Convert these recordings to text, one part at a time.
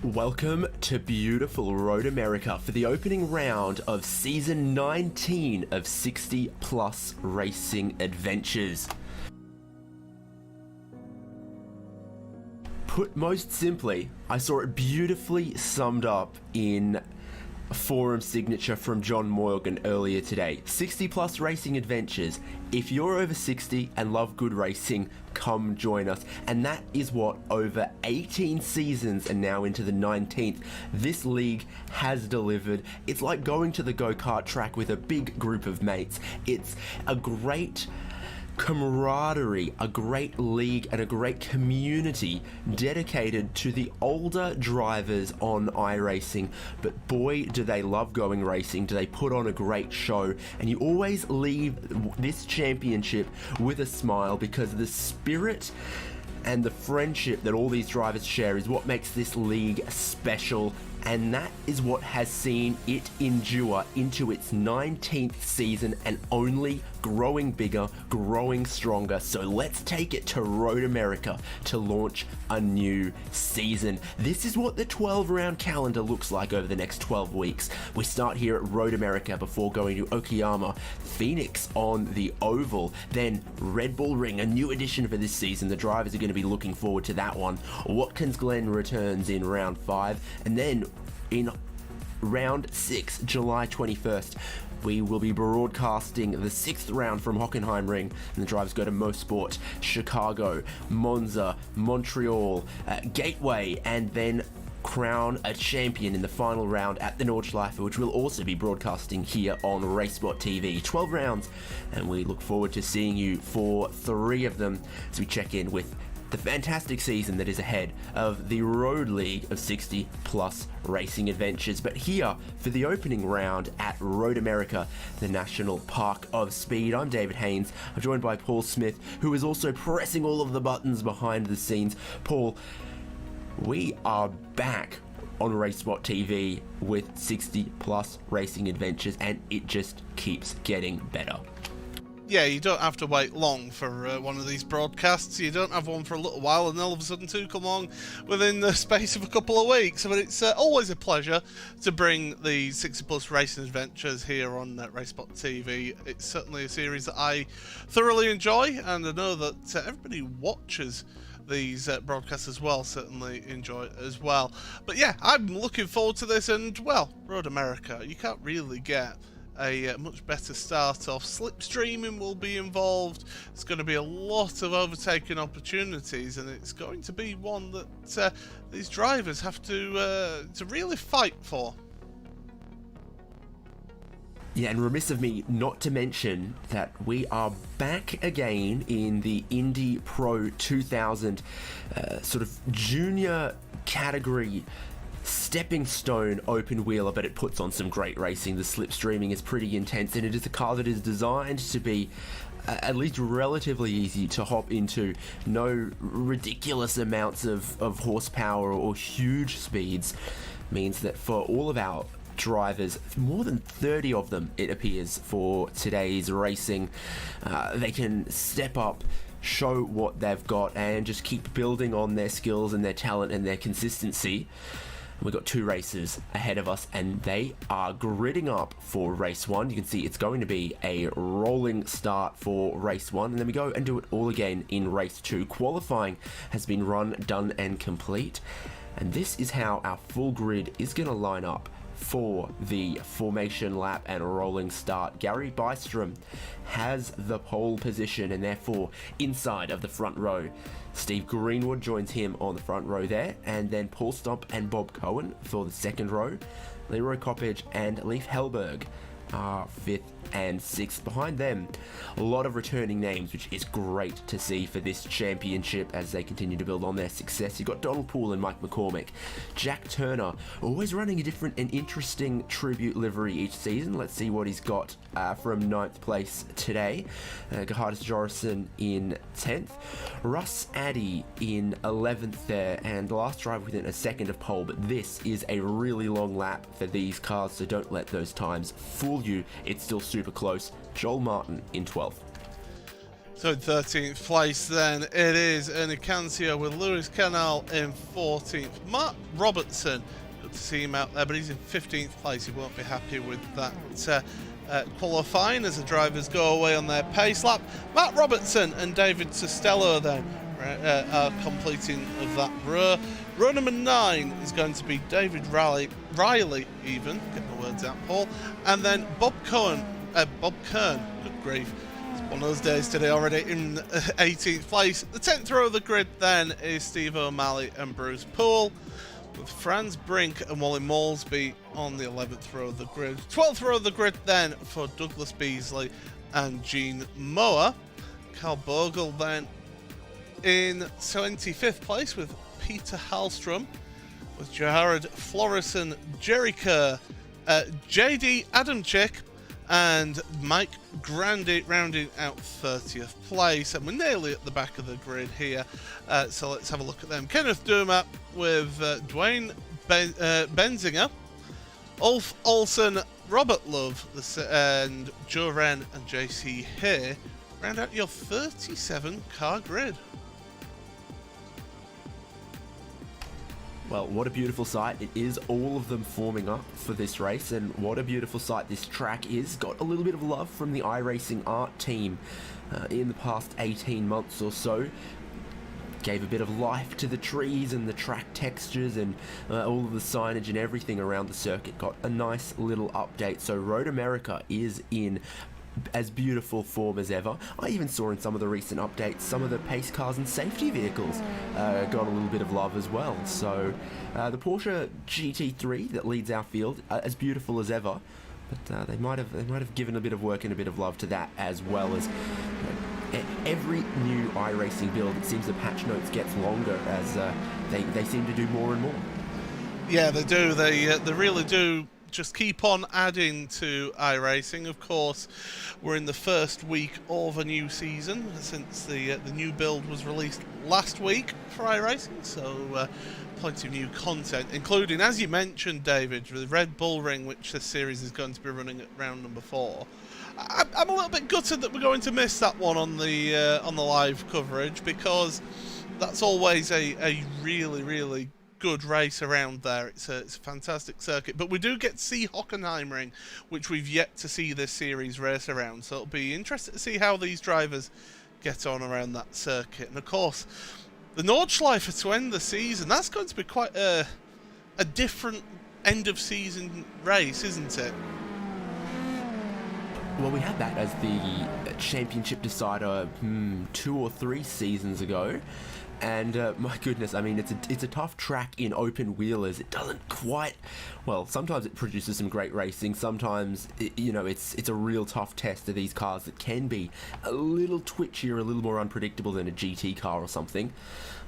Welcome to beautiful Road America for the opening round of Season 19 of 60 Plus Racing Adventures. Put most simply, I saw it beautifully summed up in a forum signature from John Morgan earlier today. 60 Plus Racing Adventures. If you're over 60 and love good racing, come join us. And that is what over 18 seasons and now into the 19th, this league has delivered. It's like going to the go-kart track with a big group of mates. It's a great camaraderie, a great league and a great community dedicated to the older drivers on iRacing. But boy, do they love going racing, do they put on a great show, and you always leave this championship with a smile because the spirit and the friendship that all these drivers share is what makes this league special, and that is what has seen it endure into its 19th season and only growing bigger, growing stronger. So let's take it to Road America to launch a new season. This is what the 12-round calendar looks like over the next 12 weeks. We start here at Road America before going to Okayama, Phoenix on the Oval, then Red Bull Ring, a new addition for this season. The drivers are going to be looking forward to that one. Watkins Glen returns in round 5, and then in round 6, July 21st, we will be broadcasting the 6th round from Hockenheim Ring, and the drivers go to Mosport, Chicago, Monza, Montreal, Gateway, and then crown a champion in the final round at the Nordschleife, which will also be broadcasting here on RaceSpotTV. 12 rounds, and we look forward to seeing you for 3 of them as we check in with the fantastic season that is ahead of the Road League of 60 Plus Racing Adventures. But here for the opening round at Road America, the National Park of Speed, I'm David Haynes. I'm joined by Paul Smith, who is also pressing all of the buttons behind the scenes. Paul, we are back on RaceSpotTV with 60 Plus Racing Adventures, and it just keeps getting better. Yeah, you don't have to wait long for one of these broadcasts. You don't have one for a little while, and then all of a sudden 2 come along within the space of a couple of weeks. But it's always a pleasure to bring the 60 Plus Racing Adventures here on RaceSpotTV. It's certainly a series that I thoroughly enjoy, and I know that everybody who watches these broadcasts as well certainly enjoy it as well. But yeah, I'm looking forward to this, and well, Road America, you can't really get a much better start off. Slipstreaming will be involved. It's going to be a lot of overtaking opportunities, and it's going to be one that these drivers have to really fight for. Yeah, and remiss of me not to mention that we are back again in the Indy Pro 2000 sort of junior category stepping stone open wheeler, but it puts on some great racing. The slipstreaming is pretty intense, and it is a car that is designed to be at least relatively easy to hop into. No ridiculous amounts of horsepower or huge speeds means that for all of our drivers, more than 30 of them it appears for today's racing, they can step up, show what they've got, and just keep building on their skills and their talent and their consistency. We've got 2 races ahead of us, and they are gridding up for race 1. You can see it's going to be a rolling start for race 1, and then we go and do it all again in race 2. Qualifying has been run, done, and complete, and this is how our full grid is going to line up for the formation lap and rolling start. Gary Bystrom has the pole position and therefore inside of the front row. Steve Greenwood joins him on the front row there, and then Paul Stomp and Bob Cohen for the second row. Leroy Coppage and Leif Hellberg are 5th and 6th. Behind them, a lot of returning names, which is great to see for this championship as they continue to build on their success. You've got Donald Poole and Mike McCormick. Jack Turner, always running a different and interesting tribute livery each season. Let's see what he's got from 9th place today. Gahardis Jorison in 10th. Russ Addy in 11th there, and the last driver within a second of pole, but this is a really long lap for these cars, so don't let those times fool you. It's still super close. Joel Martin in 12th. So in 13th place then, it is Nicancio with Lewis Canal in 14th. Matt Robertson, good to see him out there, but he's in 15th place. He won't be happy with that qualifying as the drivers go away on their pace lap. Matt Robertson and David Costello then are completing of that row. Row number 9 is going to be David Riley even, get the words out, Paul, and then Bob Kern, good grief. One of those days today already in 18th place. The 10th row of the grid then is Steve O'Malley and Bruce Poole, with Franz Brink and Wally Moulsby on the 11th row of the grid. 12th row of the grid then for Douglas Beasley and Gene Moore. Carl Bogle then in 25th place with Peter Hallstrom, with Jared Florison, Jerry Kerr, JD Adamczyk, and Mike Grandy rounding out 30th place. And we're nearly at the back of the grid here, so let's have a look at them. Kenneth Durmap with Dwayne Benzinger, Ulf Olsen, Robert Love, and Joe Wren and JC Hay round out your 37 car grid. Well, what a beautiful sight. It is all of them forming up for this race, and what a beautiful sight this track is. Got a little bit of love from the iRacing art team in the past 18 months or so. Gave a bit of life to the trees and the track textures and all of the signage and everything around the circuit. Got a nice little update. So Road America is in as beautiful form as ever. I even saw in some of the recent updates some of the pace cars and safety vehicles got a little bit of love as well. So the Porsche GT3 that leads our field, as beautiful as ever, but they might have given a bit of work and a bit of love to that, as well as every new iRacing build. It seems the patch notes gets longer as they seem to do more and more. Yeah, they do. They really do. Just keep on adding to iRacing. Of course, we're in the first week of a new season since the new build was released last week for iRacing, so plenty of new content, including, as you mentioned, David, the Red Bull Ring, which this series is going to be running at round number 4. I'm a little bit gutted that we're going to miss that one on the live coverage, because that's always a really, really good race around there. It's a fantastic circuit, but we do get to see Hockenheimring, which we've yet to see this series race around, so it'll be interesting to see how these drivers get on around that circuit. And of course, the Nordschleife to end the season, that's going to be quite a different end of season race, isn't it? Well, we had that as the championship decider 2 or 3 seasons ago. And my goodness, I mean, it's a tough track in open wheelers. It doesn't quite, well, sometimes it produces some great racing. Sometimes, it's a real tough test of these cars that can be a little twitchier, a little more unpredictable than a GT car or something.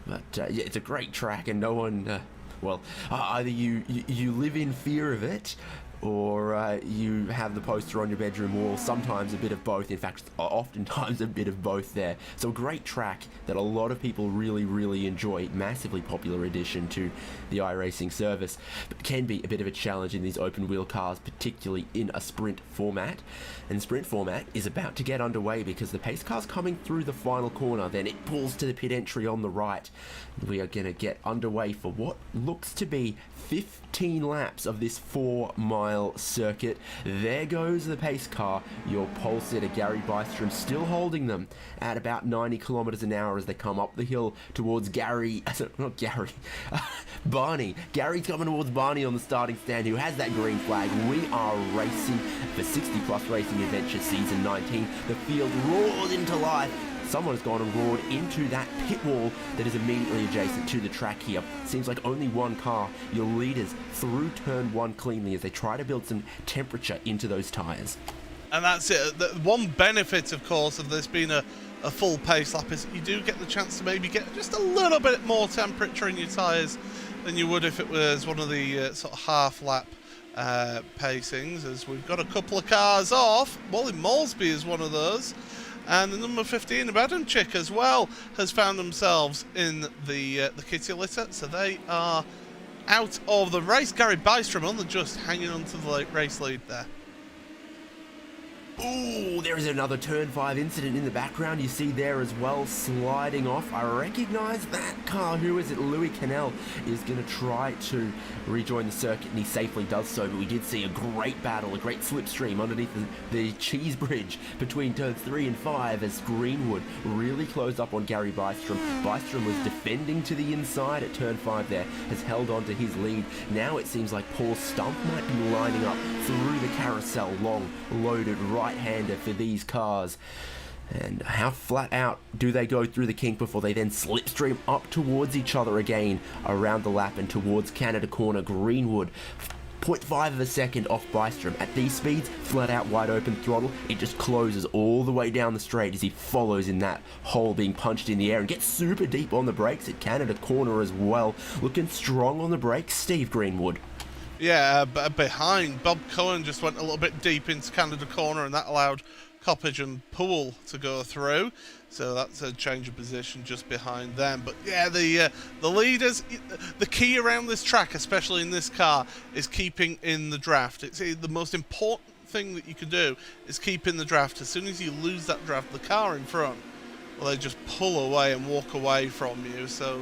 But yeah, it's a great track, and no one, either you live in fear of it, or you have the poster on your bedroom wall. Sometimes a bit of both. In fact, oftentimes a bit of both there. So a great track that a lot of people really, really enjoy. Massively popular addition to the iRacing service, but can be a bit of a challenge in these open wheel cars, particularly in a sprint format. And sprint format is about to get underway because the pace car's coming through the final corner. Then it pulls to the pit entry on the right. We are going to get underway for what looks to be 15 laps of this 4-mile circuit. There goes the pace car. Your pole sitter Gary Bystrom still holding them at about 90 kilometers an hour as they come up the hill towards Barney. Gary's coming towards Barney on the starting stand, who has that green flag. We are racing for 60 Plus Racing Adventure Season 19. The field roars into life. Someone has gone and roared into that pit wall that is immediately adjacent to the track here. Seems like only one car, your leaders, through turn 1 cleanly as they try to build some temperature into those tyres. And that's it. The one benefit, of course, of this being a full pace lap is you do get the chance to maybe get just a little bit more temperature in your tyres than you would if it was one of the sort of half lap pacings, as we've got a couple of cars off. Wally Moulsby is one of those. And the number 15 of Adamczyk as well has found themselves in the kitty litter, so they are out of the race. Gary Bystrom only just hanging on to the race lead there. Ooh, there is another turn 5 incident in the background. You see there as well, sliding off. I recognise that car. Who is it? Louis Cannell is going to try to rejoin the circuit, and he safely does so. But we did see a great battle, a great slipstream underneath the cheese bridge between turns 3 and 5 as Greenwood really closed up on Gary Bystrom. Bystrom was defending to the inside at turn 5 there, has held on to his lead. Now it seems like Paul Stump might be lining up through the carousel, long, loaded right-hander for these cars. And how flat out do they go through the kink before they then slipstream up towards each other again around the lap and towards Canada Corner? Greenwood 0.5 of a second off Bystrom. At these speeds, flat out wide open throttle, it just closes all the way down the straight as he follows in that hole being punched in the air and gets super deep on the brakes at Canada Corner as well. Looking strong on the brakes, Steve Greenwood. Yeah, behind, Bob Cohen just went a little bit deep into Canada Corner, and that allowed Coppage and Poole to go through. So that's a change of position just behind them. But yeah, the leaders, the key around this track, especially in this car, is keeping in the draft. It's the most important thing that you can do is keep in the draft. As soon as you lose that draft, the car in front, well, they just pull away and walk away from you. So,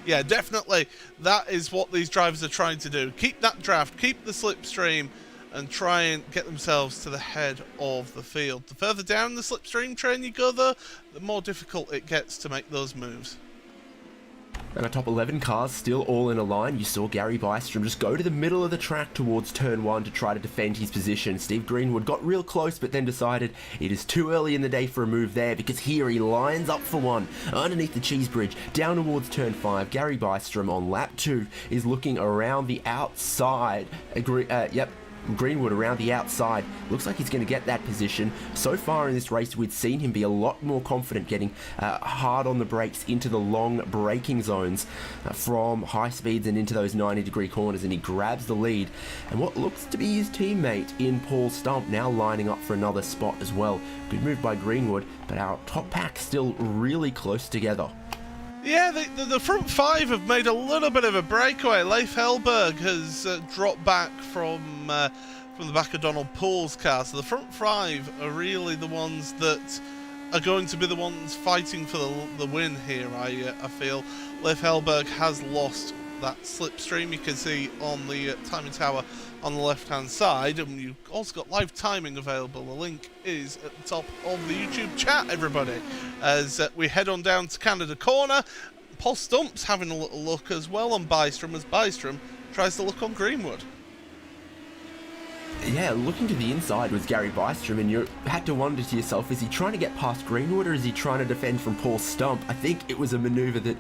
yeah, definitely that is what these drivers are trying to do. Keep that draft, keep the slipstream, and try and get themselves to the head of the field. The further down the slipstream train you go, though, the more difficult it gets to make those moves. And our top 11 cars still all in a line. You saw Gary Bystrom just go to the middle of the track towards turn 1 to try to defend his position. Steve Greenwood got real close, but then decided it is too early in the day for a move there, because here he lines up for one underneath the cheese bridge down towards turn 5. Gary Bystrom on lap 2 is looking around the outside. Greenwood around the outside. Looks like he's going to get that position. So far in this race, we'd seen him be a lot more confident getting hard on the brakes into the long braking zones from high speeds and into those 90-degree corners, and he grabs the lead. And what looks to be his teammate in Paul Stump now lining up for another spot as well. Good move by Greenwood, but our top pack still really close together. Yeah, the front 5 have made a little bit of a breakaway. Leif Hellberg has dropped back from the back of Donald Poole's car. So the front 5 are really the ones that are going to be the ones fighting for the win here, I feel. Leif Hellberg has lost that slipstream. You can see on the timing tower on the left-hand side, and you've also got live timing available. The link is at the top of the YouTube chat, everybody, as we head on down to Canada Corner. Paul Stump's having a little look as well on Bystrom, as Bystrom tries to look on Greenwood. Yeah, looking to the inside was Gary Bystrom, and you had to wonder to yourself, is he trying to get past Greenwood or is he trying to defend from Paul Stump? I think it was a manoeuvre that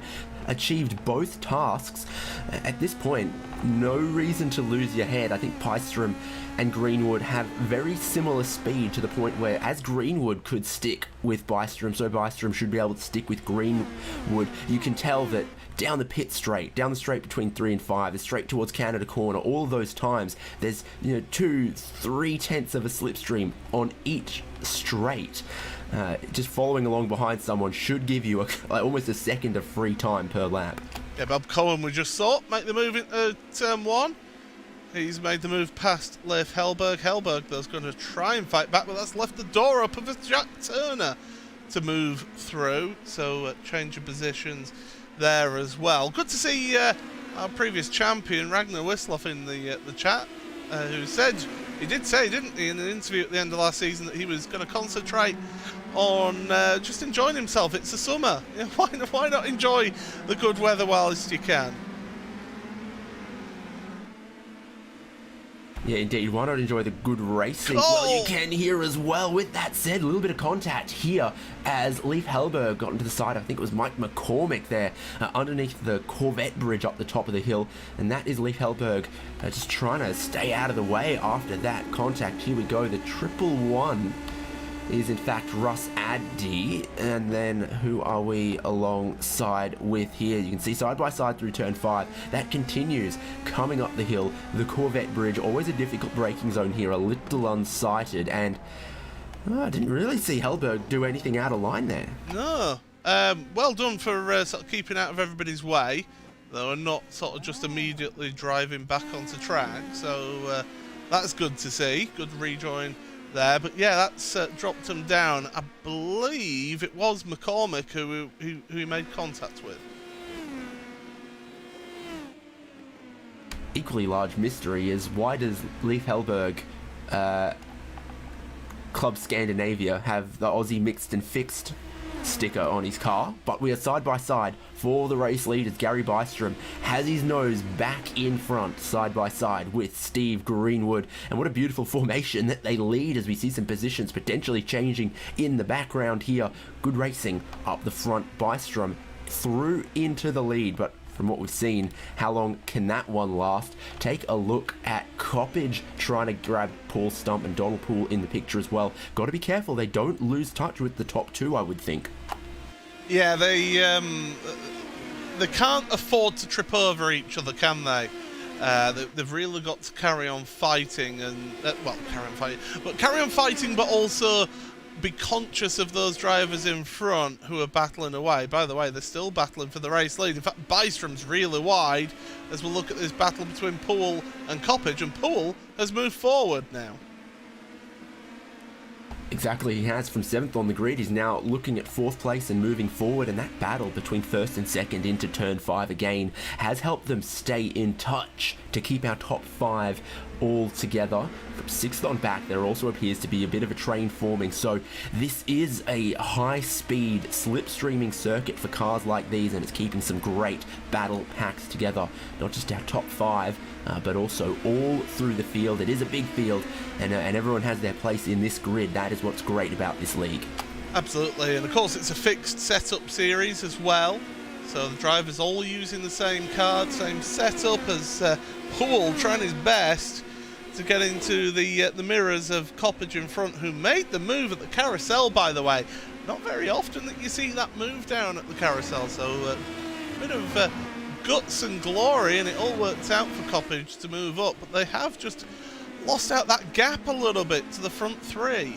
achieved both tasks. At this point, no reason to lose your head. I think Bystrom and Greenwood have very similar speed, to the point where as Greenwood could stick with Bystrom, so Bystrom should be able to stick with Greenwood. You can tell that down the pit straight, down the straight between 3 and 5, the straight towards Canada Corner, all of those times, there's 2-3 tenths of a slipstream on each straight. Just following along behind someone should give you almost a second of free time per lap. Yeah, Bob Cohen we just saw make the move into turn 1. He's made the move past Leif Hellberg. Hellberg, though, is going to try and fight back, but that's left the door open for Jack Turner to move through. So change of positions there as well. Good to see our previous champion Ragnar Wisloff in the chat, who said, he did say, didn't he, in an interview at the end of last season, that he was going to concentrate on just enjoying himself. It's the summer. Yeah, why not enjoy the good weather whilst you can? Yeah, indeed. Why not enjoy the good racing while you can here as well? With that said, a little bit of contact here as Leif Hellberg got into the side. I think it was Mike McCormick there underneath the Corvette bridge up the top of the hill. And that is Leif Hellberg just trying to stay out of the way after that contact. Here we go. The 111 is in fact Russ Addy, and then who are we alongside with here? You can see side by side through turn 5. That continues coming up the hill. The Corvette bridge, always a difficult braking zone here, a little unsighted, and I didn't really see Hellberg do anything out of line there. No. Well done for sort of keeping out of everybody's way, though, and not sort of just immediately driving back onto track. So that's good to see. Good rejoin there. But yeah, that's dropped him down. I believe it was McCormick who he made contact with. Equally large mystery is, why does Leif Hellberg, Club Scandinavia, have the Aussie mixed and fixed sticker on his car? But we are side by side for the race leaders. Gary Bystrom has his nose back in front, side by side with Steve Greenwood, and what a beautiful formation that they lead as we see some positions potentially changing in the background here. Good racing up the front. Bystrom through into the lead, but from what we've seen, how long can that one last? Take a look at Coppage trying to grab Paul Stump, and Donald Poole in the picture as well. Got to be careful they don't lose touch with the top two, I would think. Yeah, they can't afford to trip over each other, can they? They've really got to carry on fighting, and carry on fighting, but also be conscious of those drivers in front who are battling away. By the way, they're still battling for the race lead. In fact, Bystrom's really wide as we look at this battle between Poole and Coppage, and Poole has moved forward now. Exactly, he has. From 7th on the grid, he's now looking at 4th place and moving forward, and that battle between 1st and 2nd into turn 5 again has helped them stay in touch to keep our top 5 all together. From 6th on back, there also appears to be a bit of a train forming, so this is a high-speed slipstreaming circuit for cars like these, and it's keeping some great battle packs together. Not just our top 5, but also all through the field. It is a big field, and everyone has their place in this grid. That is what's great about this league. Absolutely, and of course it's a fixed setup series as well, so the drivers all using the same card, same setup, as Poole trying his best to get into the mirrors of Coppage in front, who made the move at the carousel, by the way. Not very often that you see that move down at the carousel, so a bit of guts and glory, and it all worked out for Coppage to move up, but they have just lost out that gap a little bit to the front three.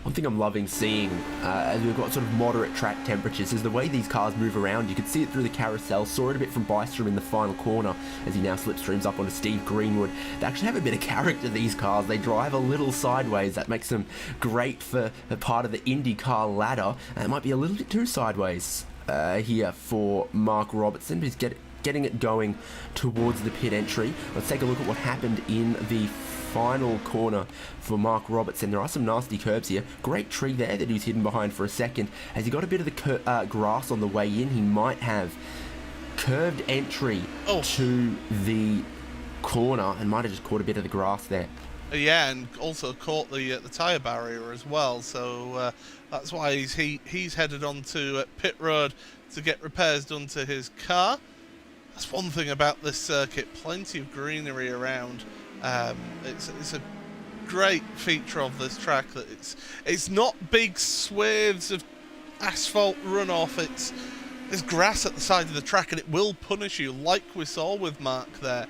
One thing I'm loving seeing as we've got sort of moderate track temperatures is the way these cars move around. You can see it through the carousel, saw it a bit from Bystrom in the final corner as he now slipstreams up onto Steve Greenwood. They actually have a bit of character, these cars. They drive a little sideways. That makes them great for a part of the IndyCar ladder. It might be a little bit too sideways here for Mark Robertson, but he's getting it going towards the pit entry. Let's take a look at what happened in the final corner for Mark Robertson. There are some nasty curbs here. Great tree there that he was hidden behind for a second. As he got a bit of the grass on the way in, he might have curved entry to the corner and might have just caught a bit of the grass there. Yeah, and also caught the tyre barrier as well, so that's why he's headed on to pit road to get repairs done to his car. That's one thing about this circuit, plenty of greenery around. It's a great feature of this track that it's not big swathes of asphalt runoff. There's grass at the side of the track, and it will punish you, like we saw with Mark there,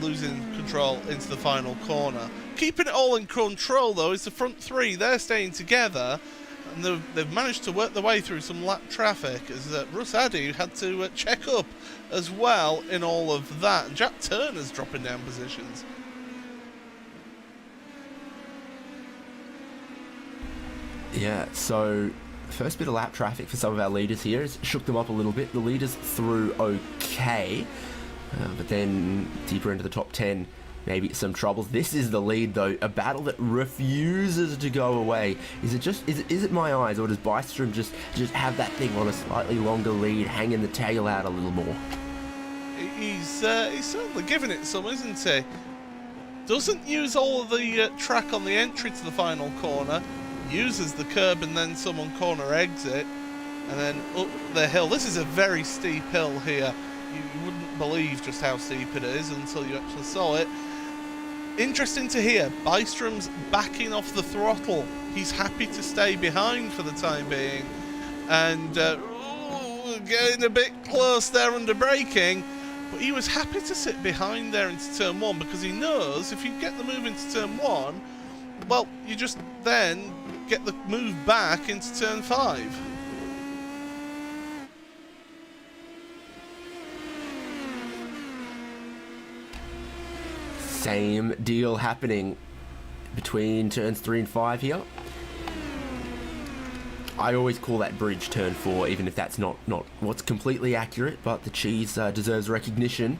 losing control into the final corner. Keeping it all in control though is the front three. They're staying together, and they've managed to work their way through some lap traffic, as Russ Addy had to check up as well in all of that. And Jack Turner's dropping down positions. Yeah, so first bit of lap traffic for some of our leaders here has shook them up a little bit. The leaders through okay, but then deeper into the top 10, maybe some troubles. This is the lead though, a battle that refuses to go away. Is it my eyes, or does Bystrom just have that thing on a slightly longer lead, hanging the tail out a little more? He's certainly giving it some, isn't he? Doesn't use all of the track on the entry to the final corner. Uses the curb and then some on corner exit, and then up the hill. This is a very steep hill here. You wouldn't believe just how steep it is until you actually saw it. Interesting to hear, Bystrom's backing off the throttle. He's happy to stay behind for the time being, and getting a bit close there under braking, but he was happy to sit behind there into turn 1, because he knows if you get the move into turn 1, well, you just then get the move back into turn 5. Same deal happening between turns 3 and 5 here. I always call that bridge turn 4, even if that's not what's completely accurate, but the cheese deserves recognition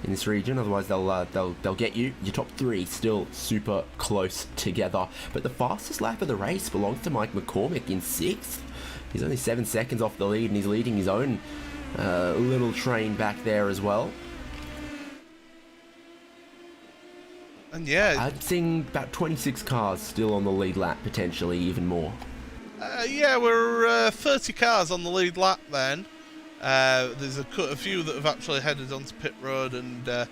in this region, otherwise they'll get you. Your top 3 still super close together, but the fastest lap of the race belongs to Mike McCormick in 6th. He's only 7 seconds off the lead, and he's leading his own little train back there as well. And yeah, I'm seeing about 26 cars still on the lead lap, potentially even more. Yeah, we're 30 cars on the lead lap then. There's a few that have actually headed onto pit road and have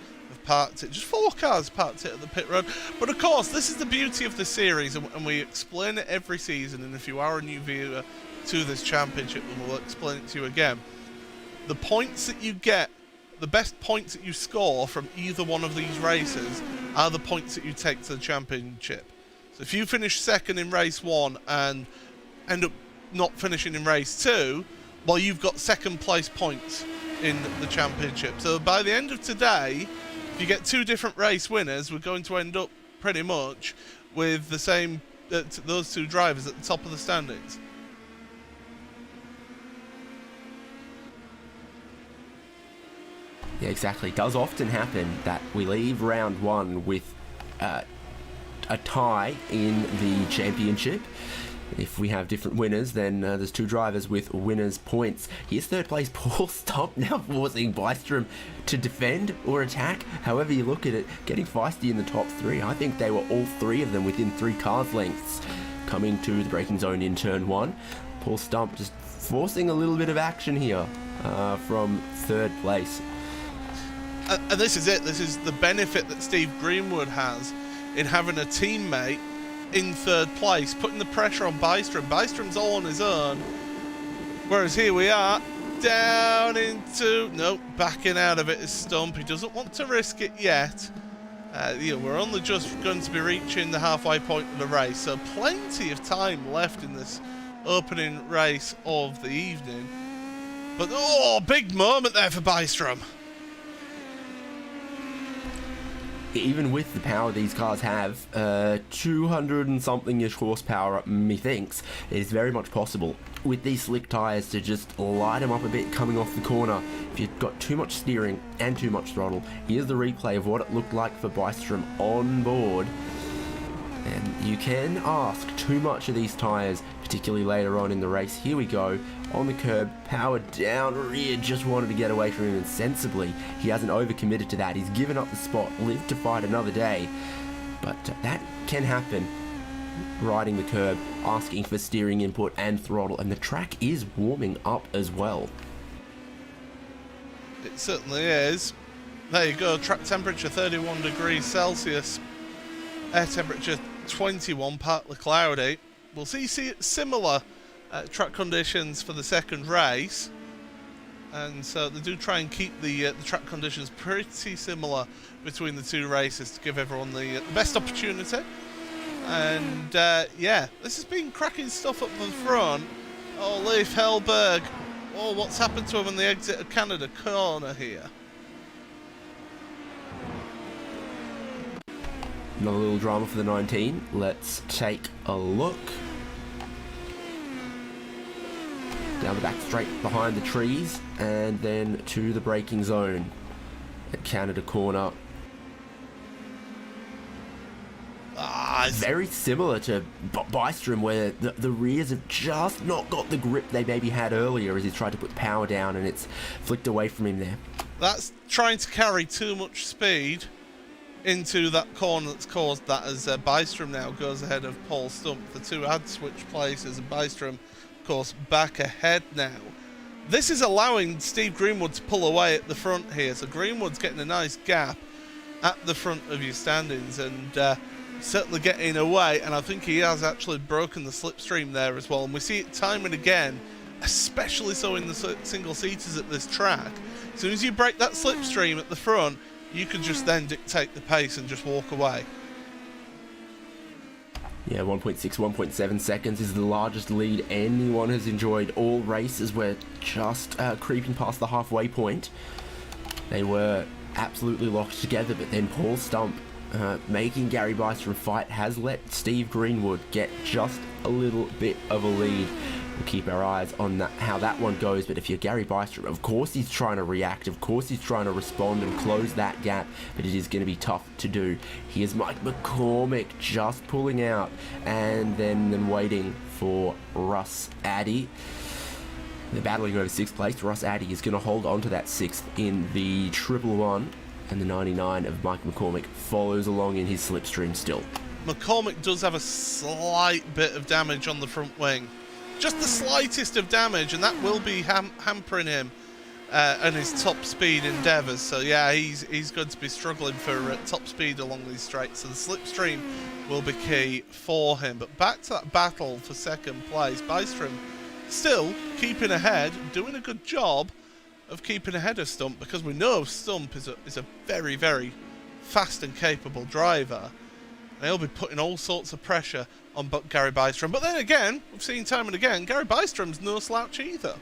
parked it. Just 4 cars parked it at the pit road. But of course, this is the beauty of the series, and we explain it every season. And if you are a new viewer to this championship, we'll explain it to you again. The points that you get, the best points that you score from either one of these races are the points that you take to the championship. So if you finish 2nd in race 1 and end up not finishing in race 2, well, you've got 2nd place points in the championship. So by the end of today, if you get 2 different race winners, we're going to end up pretty much with the same, those 2 drivers at the top of the standings. Yeah, exactly. It does often happen that we leave round 1 with a tie in the championship. If we have different winners, then there's 2 drivers with winners' points. Here's 3rd place Paul Stump, now forcing Bystrom to defend or attack. However you look at it, getting feisty in the top 3. I think they were all 3 of them within 3 cars lengths coming to the braking zone in turn 1. Paul Stump just forcing a little bit of action here from 3rd place. And this is it. This is the benefit that Steve Greenwood has in having a teammate in 3rd place, putting the pressure on Bystrom. Bystrom's all on his own, whereas here we are down into backing out of it is Stump. He doesn't want to risk it yet. We're only just going to be reaching the halfway point of the race, so plenty of time left in this opening race of the evening. But big moment there for Bystrom. Even with the power these cars have, 200 and something-ish horsepower, methinks, it is very much possible with these slick tyres to just light them up a bit coming off the corner. If you've got too much steering and too much throttle, here's the replay of what it looked like for Bystrom on board. And you can ask too much of these tyres, particularly later on in the race. Here we go, on the curb, power down, rear just wanted to get away from him, and sensibly, he hasn't overcommitted to that. He's given up the spot, lived to fight another day. But that can happen, riding the curb, asking for steering input and throttle, and the track is warming up as well. It certainly is. There you go, track temperature 31 degrees Celsius, air temperature 21, partly cloudy. We'll see similar track conditions for the 2nd race, and so they do try and keep the track conditions pretty similar between the 2 races to give everyone the best opportunity. And yeah, this has been cracking stuff up the front. Leif Hellberg, what's happened to him on the exit of Canada corner here? Another little drama for the 19. Let's take a look. Down the back straight behind the trees, and then to the braking zone at Canada corner. Very similar to Bystrom, where the rears have just not got the grip they maybe had earlier as he's tried to put power down, and it's flicked away from him there. That's trying to carry too much speed into that corner that's caused that, as Bystrom now goes ahead of Paul Stump. The 2 had switched places, and Bystrom, of course, back ahead now. This is allowing Steve Greenwood to pull away at the front here, so Greenwood's getting a nice gap at the front of your standings, and certainly getting away, and I think he has actually broken the slipstream there as well, and we see it time and again, especially so in the single-seaters at this track. As soon as you break that slipstream at the front, you can just then dictate the pace and just walk away. Yeah, 1.6, 1.7 seconds is the largest lead anyone has enjoyed all races. We're just creeping past the halfway point. They were absolutely locked together, but then Paul Stump making Gary Bystrom fight has let Steve Greenwood get just a little bit of a lead. We'll keep our eyes on how that one goes, but if you're Gary Bystrom, of course he's trying to react, of course he's trying to respond and close that gap, but it is going to be tough to do. Here's Mike McCormick just pulling out, and then waiting for Russ Addy. They're battling over 6th place. Russ Addy is going to hold on to that 6th in the 111, and the 99 of Mike McCormick follows along in his slipstream still. McCormick does have a slight bit of damage on the front wing. Just the slightest of damage, and that will be hampering him and his top speed endeavours. So yeah, he's going to be struggling for top speed along these straights. So the slipstream will be key for him. But back to that battle for 2nd place. Bystrom still keeping ahead, doing a good job of keeping ahead of Stump, because we know Stump is a very, very fast and capable driver. And he'll be putting all sorts of pressure on Gary Bystrom. But then again, we've seen time and again, Gary Bystrom's no slouch either.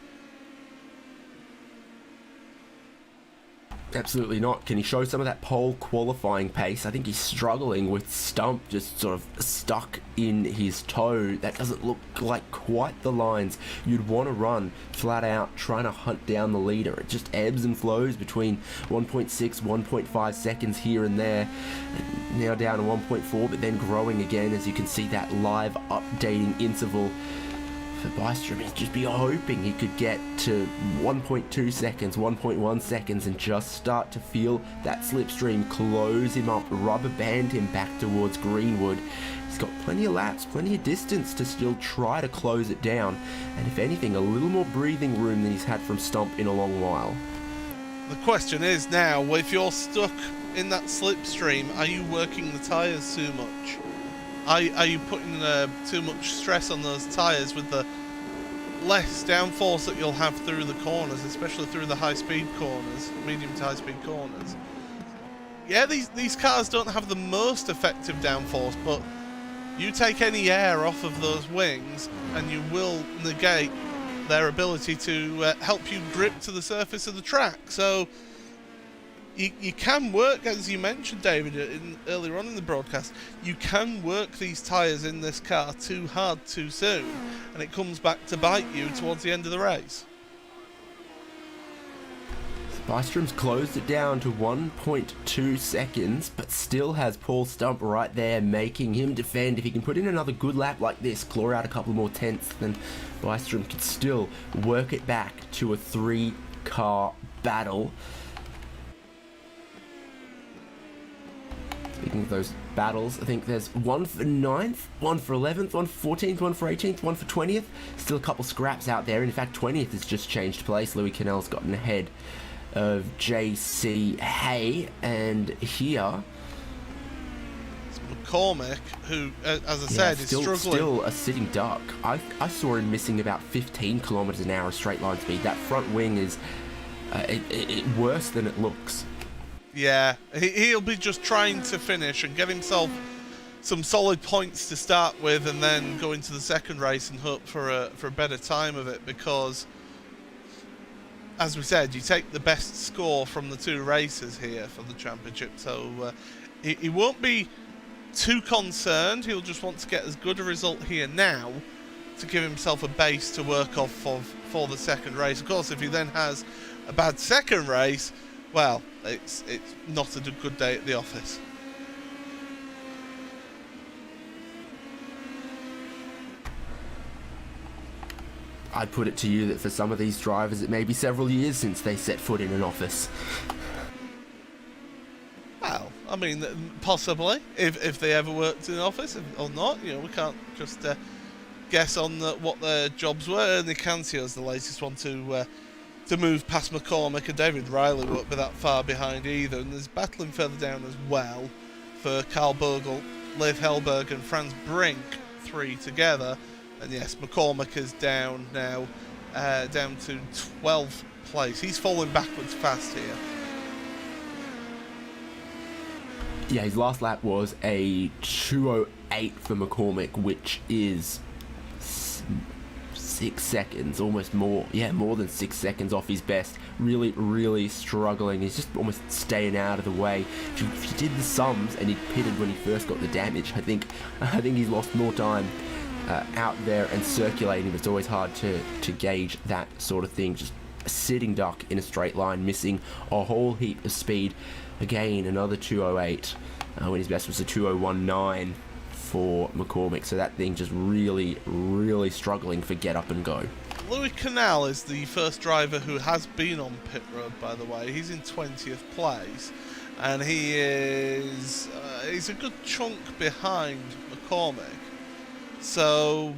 Absolutely not. Can he show some of that pole qualifying pace? I think he's struggling with Stump just sort of stuck in his toe. That doesn't look like quite the lines you'd want to run flat out trying to hunt down the leader. It just ebbs and flows between 1.6, 1.5 seconds here and there. Now down to 1.4, but then growing again, as you can see that live updating interval. For Bystrom, he'd just be hoping he could get to 1.2 seconds, 1.1 seconds, and just start to feel that slipstream close him up, rubber band him back towards Greenwood. He's got plenty of laps, plenty of distance to still try to close it down, and if anything, a little more breathing room than he's had from Stump in a long while. The question is now, if you're stuck in that slipstream, are you working the tyres too much? Are you putting too much stress on those tyres with the less downforce that you'll have through the corners, especially through the high-speed corners, medium to high-speed corners? Yeah, these cars don't have the most effective downforce, but you take any air off of those wings and you will negate their ability to help you grip to the surface of the track. So you can work, as you mentioned, David, earlier on in the broadcast, you can work these tyres in this car too hard too soon, and it comes back to bite you towards the end of the race. Bystrom's closed it down to 1.2 seconds, but still has Paul Stump right there, making him defend. If he can put in another good lap like this, claw out a couple more tenths, then Bystrom could still work it back to a 3-car battle. Speaking of those battles, I think there's one for 9th, one for 11th, one for 14th, one for 18th, one for 20th. Still a couple scraps out there. In fact, 20th has just changed place. Louis Cannell's gotten ahead of JC Hay, and here it's McCormick, who, as I said, is struggling. Still a sitting duck. I saw him missing about 15 kilometers an hour straight line speed. That front wing is worse than it looks. Yeah, he'll be just trying to finish and get himself some solid points to start with, and then go into the second race and hope for a better time of it, because, as we said, you take the best score from the 2 races here for the championship, so he won't be too concerned. He'll just want to get as good a result here now to give himself a base to work off of for the second race. Of course, if he then has a bad second race, well, it's not a good day at the office. I'd put it to you that for some of these drivers, it may be several years since they set foot in an office. Well, I mean, possibly, if they ever worked in an office or not. You know, we can't just guess on what their jobs were. And Nicancio's the latest one to move past McCormick, and David Riley won't be that far behind either. And there's battling further down as well for Carl Bogle, Leif Hellberg and Franz Brink, 3 together. And yes, McCormick is down now, down to 12th place. He's falling backwards fast here. Yeah, his last lap was a 2:08 for McCormick, which is 6 seconds, almost more, more than 6 seconds off his best. Really, really struggling. He's just almost staying out of the way. If you did the sums and he pitted when he first got the damage, I think he's lost more time out there and circulating. It's always hard to gauge that sort of thing. Just a sitting duck in a straight line, missing a whole heap of speed. Again, another 208 when his best was a 201.9 for McCormick. So that thing just really, really struggling for get up and go. Louis Canal is the first driver who has been on pit road, by the way. He's in 20th place, and he's a good chunk behind McCormick. So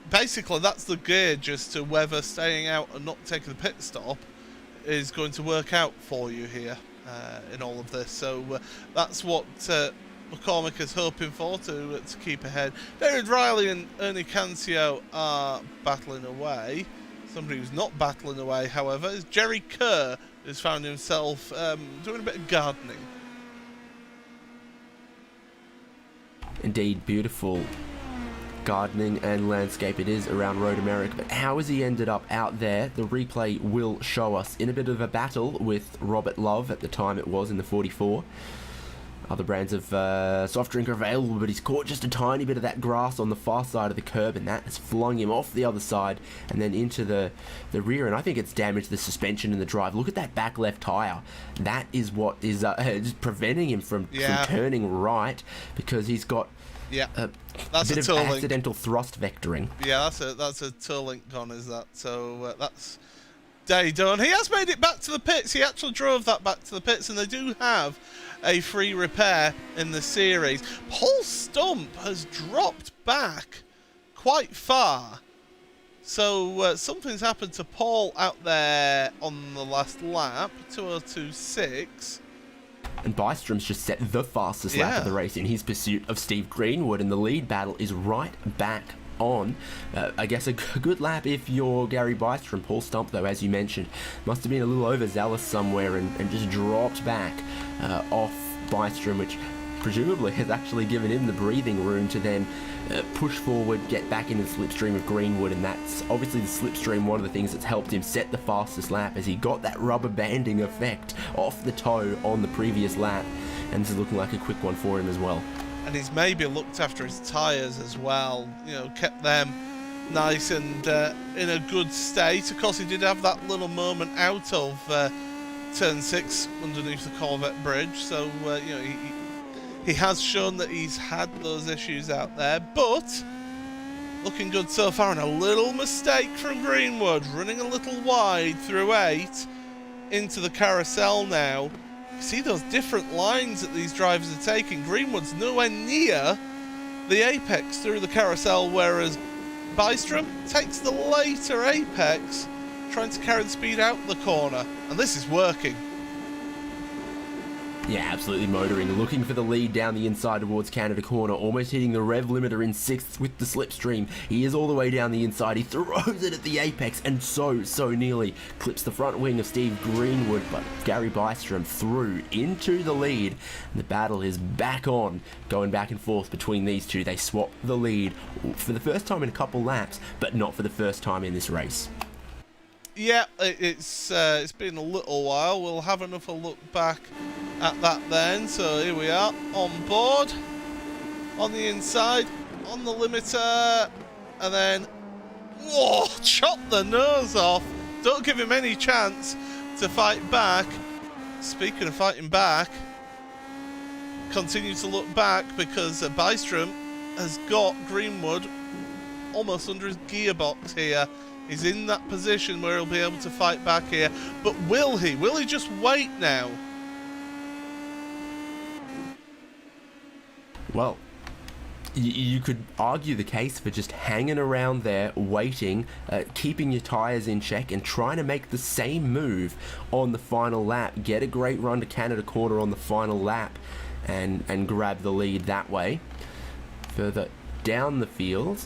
basically that's the gauge as to whether staying out and not taking the pit stop is going to work out for you here in all of this. So that's what McCormick is hoping for to keep ahead. David Riley and Ernie Cancio are battling away. Somebody who's not battling away, however, is Jerry Kerr, who's found himself doing a bit of gardening. Indeed, beautiful gardening and landscape it is around Road America, but how has he ended up out there? The replay will show us in a bit of a battle with Robert Love. At the time it was in the 44. Other brands of soft drink are available, but he's caught just a tiny bit of that grass on the far side of the curb, and that has flung him off the other side and then into the rear, and I think it's damaged the suspension and the drive. Look at that back left tyre. That is what is just preventing him from turning right, because he's got that's a bit of accidental thrust vectoring. Yeah, that's a toe link gone, is that? So that's day done. He has made it back to the pits. He actually drove that back to the pits, and they do have a free repair in the series. Paul Stump has dropped back quite far. So something's happened to Paul out there on the last lap, 2:02.6. And Bystrom's just set the fastest lap of the race in his pursuit of Steve Greenwood, and the lead battle is right back on. I guess a good lap if you're Gary Bystrom. Paul Stump, though, as you mentioned, must have been a little overzealous somewhere and just dropped back off Bystrom, which presumably has actually given him the breathing room to then push forward, get back into the slipstream of Greenwood, and that's obviously the slipstream, one of the things that's helped him set the fastest lap, as he got that rubber banding effect off the toe on the previous lap, and this is looking like a quick one for him as well. And he's maybe looked after his tyres as well, kept them nice and in a good state. Of course, he did have that little moment out of turn 6 underneath the Corvette bridge, so he has shown that he's had those issues out there, but looking good so far. And a little mistake from Greenwood, running a little wide through 8 into the carousel now. See those different lines that these drivers are taking. Greenwood's nowhere near the apex through the carousel, whereas Bystrom takes the later apex, trying to carry the speed out the corner, and this is working. Yeah, absolutely motoring, looking for the lead down the inside towards Canada Corner, almost hitting the rev limiter in 6th with the slipstream. He is all the way down the inside, he throws it at the apex, and so nearly clips the front wing of Steve Greenwood, but Gary Bystrom through into the lead, and the battle is back on, going back and forth between these two. They swap the lead for the first time in a couple laps, but not for the first time in this race. Yeah, it's been a little while. We'll have another look back at that then. So here we are on board, on the inside, on the limiter, and then chop the nose off. Don't give him any chance to fight back. Speaking of fighting back, continue to look back, because Bystrom has got Greenwood almost under his gearbox here. He's in that position where he'll be able to fight back here. But will he? Will he just wait now? Well, you could argue the case for just hanging around there, waiting, keeping your tyres in check, and trying to make the same move on the final lap. Get a great run to Canada Corner on the final lap and grab the lead that way. Further down the field,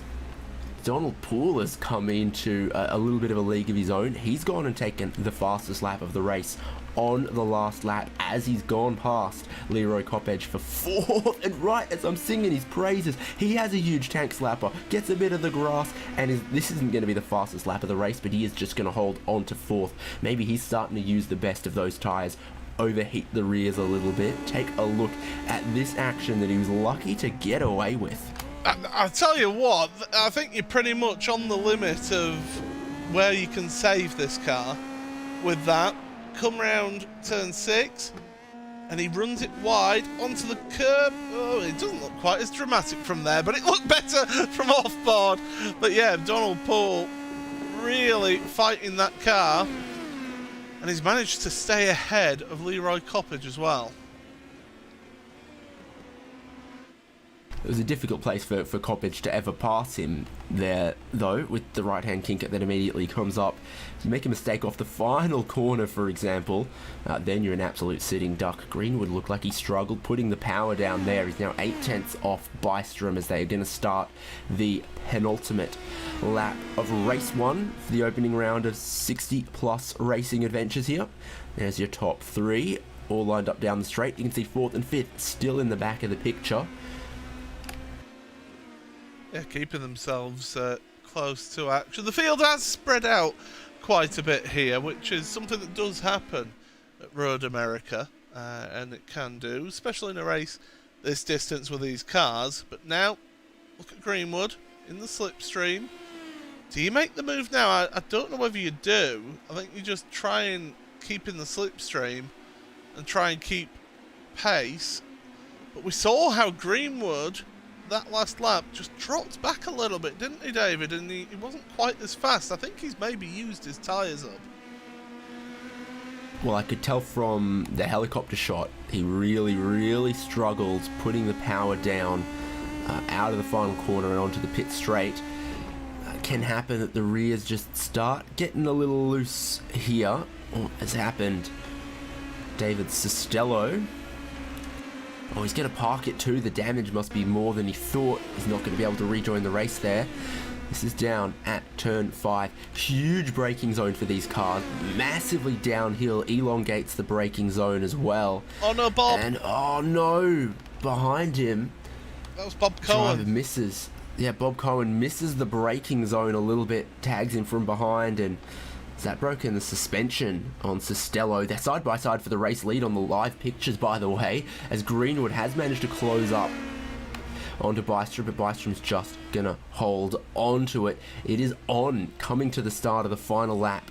Donald Poole has come into a little bit of a league of his own. He's gone and taken the fastest lap of the race on the last lap as he's gone past Leroy Coppedge for 4th. And right as I'm singing his praises, he has a huge tank slapper, gets a bit of the grass, and this isn't going to be the fastest lap of the race, but he is just going to hold on to 4th. Maybe he's starting to use the best of those tyres, overheat the rears a little bit. Take a look at this action that he was lucky to get away with. I'll tell you what, I think you're pretty much on the limit of where you can save this car with that. Come round turn 6 and he runs it wide onto the curb. Oh, it doesn't look quite as dramatic from there, but it looked better from off board. But yeah, Donald Poole really fighting that car, and he's managed to stay ahead of Leroy Coppedge as well. It was a difficult place for Coppedge to ever pass him there, though, with the right-hand kinker that immediately comes up. You make a mistake off the final corner, for example, then you're an absolute sitting duck. Greenwood looked like he struggled putting the power down there. He's now 8/10 off Bystrom as they are going to start the penultimate lap of race 1 for the opening round of 60-plus racing adventures here. There's your top 3, all lined up down the straight. You can see 4th and 5th still in the back of the picture. Yeah, keeping themselves close to action. The field has spread out quite a bit here, which is something that does happen at Road America, and it can do, especially in a race this distance with these cars. But now, look at Greenwood in the slipstream. Do you make the move now? I don't know whether you do. I think you just try and keep in the slipstream and try and keep pace. But we saw how Greenwood, that last lap, just dropped back a little bit, didn't he, David? And he wasn't quite as fast. I think he's maybe used his tyres up. Well, I could tell from the helicopter shot, he really struggled putting the power down out of the final corner and onto the pit straight. It can happen that the rears just start getting a little loose here, as happened. David Costello. Oh, he's going to park it too. The damage must be more than he thought. He's not going to be able to rejoin the race there. This is down at turn 5. Huge braking zone for these cars. Massively downhill. Elongates the braking zone as well. Oh no, Bob. And oh no, behind him. That was Bob Cohen. Driver misses. Yeah, Bob Cohen misses the braking zone a little bit. Tags him from behind, and has that broken the suspension on Costello? They're side by side for the race lead on the live pictures, by the way, as Greenwood has managed to close up onto Bystrom, but Bystrom's just gonna hold on to it. It is on, coming to the start of the final lap.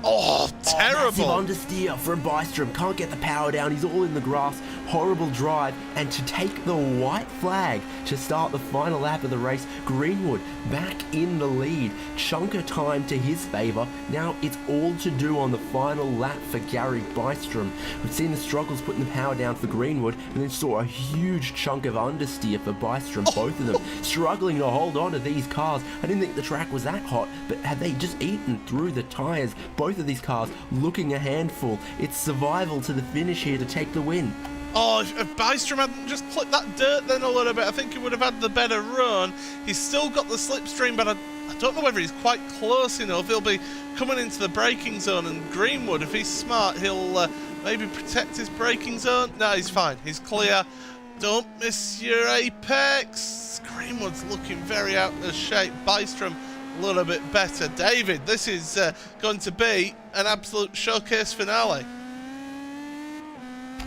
Oh, terrible! Massive understeer from Bystrom. Can't get the power down. He's all in the grass. Horrible drive. And to take the white flag to start the final lap of the race, Greenwood back in the lead. Chunk of time to his favour. Now it's all to do on the final lap for Gary Bystrom. We've seen the struggles putting the power down for Greenwood, and then saw a huge chunk of understeer for Bystrom. Both of them struggling to hold on to these cars. I didn't think the track was that hot, but had they just eaten through the tyres? Both of these cars looking a handful. It's survival to the finish here to take the win. Oh, if Bystrom hadn't just clipped that dirt then a little bit, I think he would have had the better run. He's still got the slipstream, but I don't know whether he's quite close enough. He'll be coming into the braking zone, and Greenwood, if he's smart, he'll maybe protect his braking zone. No, he's fine. He's clear. Don't miss your apex. Greenwood's looking very out of shape. Bystrom a little bit better. David, this is going to be an absolute showcase finale.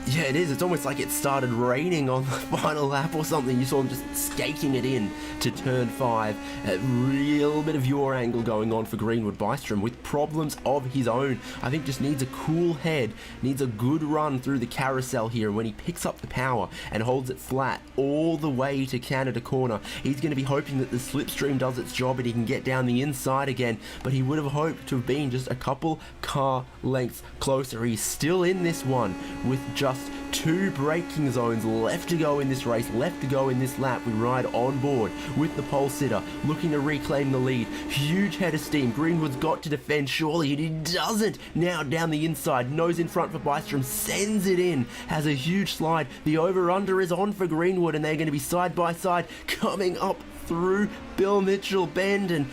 Yeah, it is. It's almost like it started raining on the final lap or something. You saw him just skating it in to turn 5. A real bit of yaw angle going on for Greenwood. Bystrom with problems of his own. I think just needs a cool head, needs a good run through the carousel here. And when he picks up the power and holds it flat all the way to Canada corner, he's going to be hoping that the slipstream does its job and he can get down the inside again. But he would have hoped to have been just a couple car lengths closer. He's still in this one with just just 2 braking zones left to go in this race, left to go in this lap. We ride on board with the pole sitter, looking to reclaim the lead. Huge head of steam. Greenwood's got to defend, surely, and he doesn't. Now down the inside, nose in front for Bystrom, sends it in, has a huge slide. The over-under is on for Greenwood, and they're going to be side by side coming up through Bill Mitchell Bend, and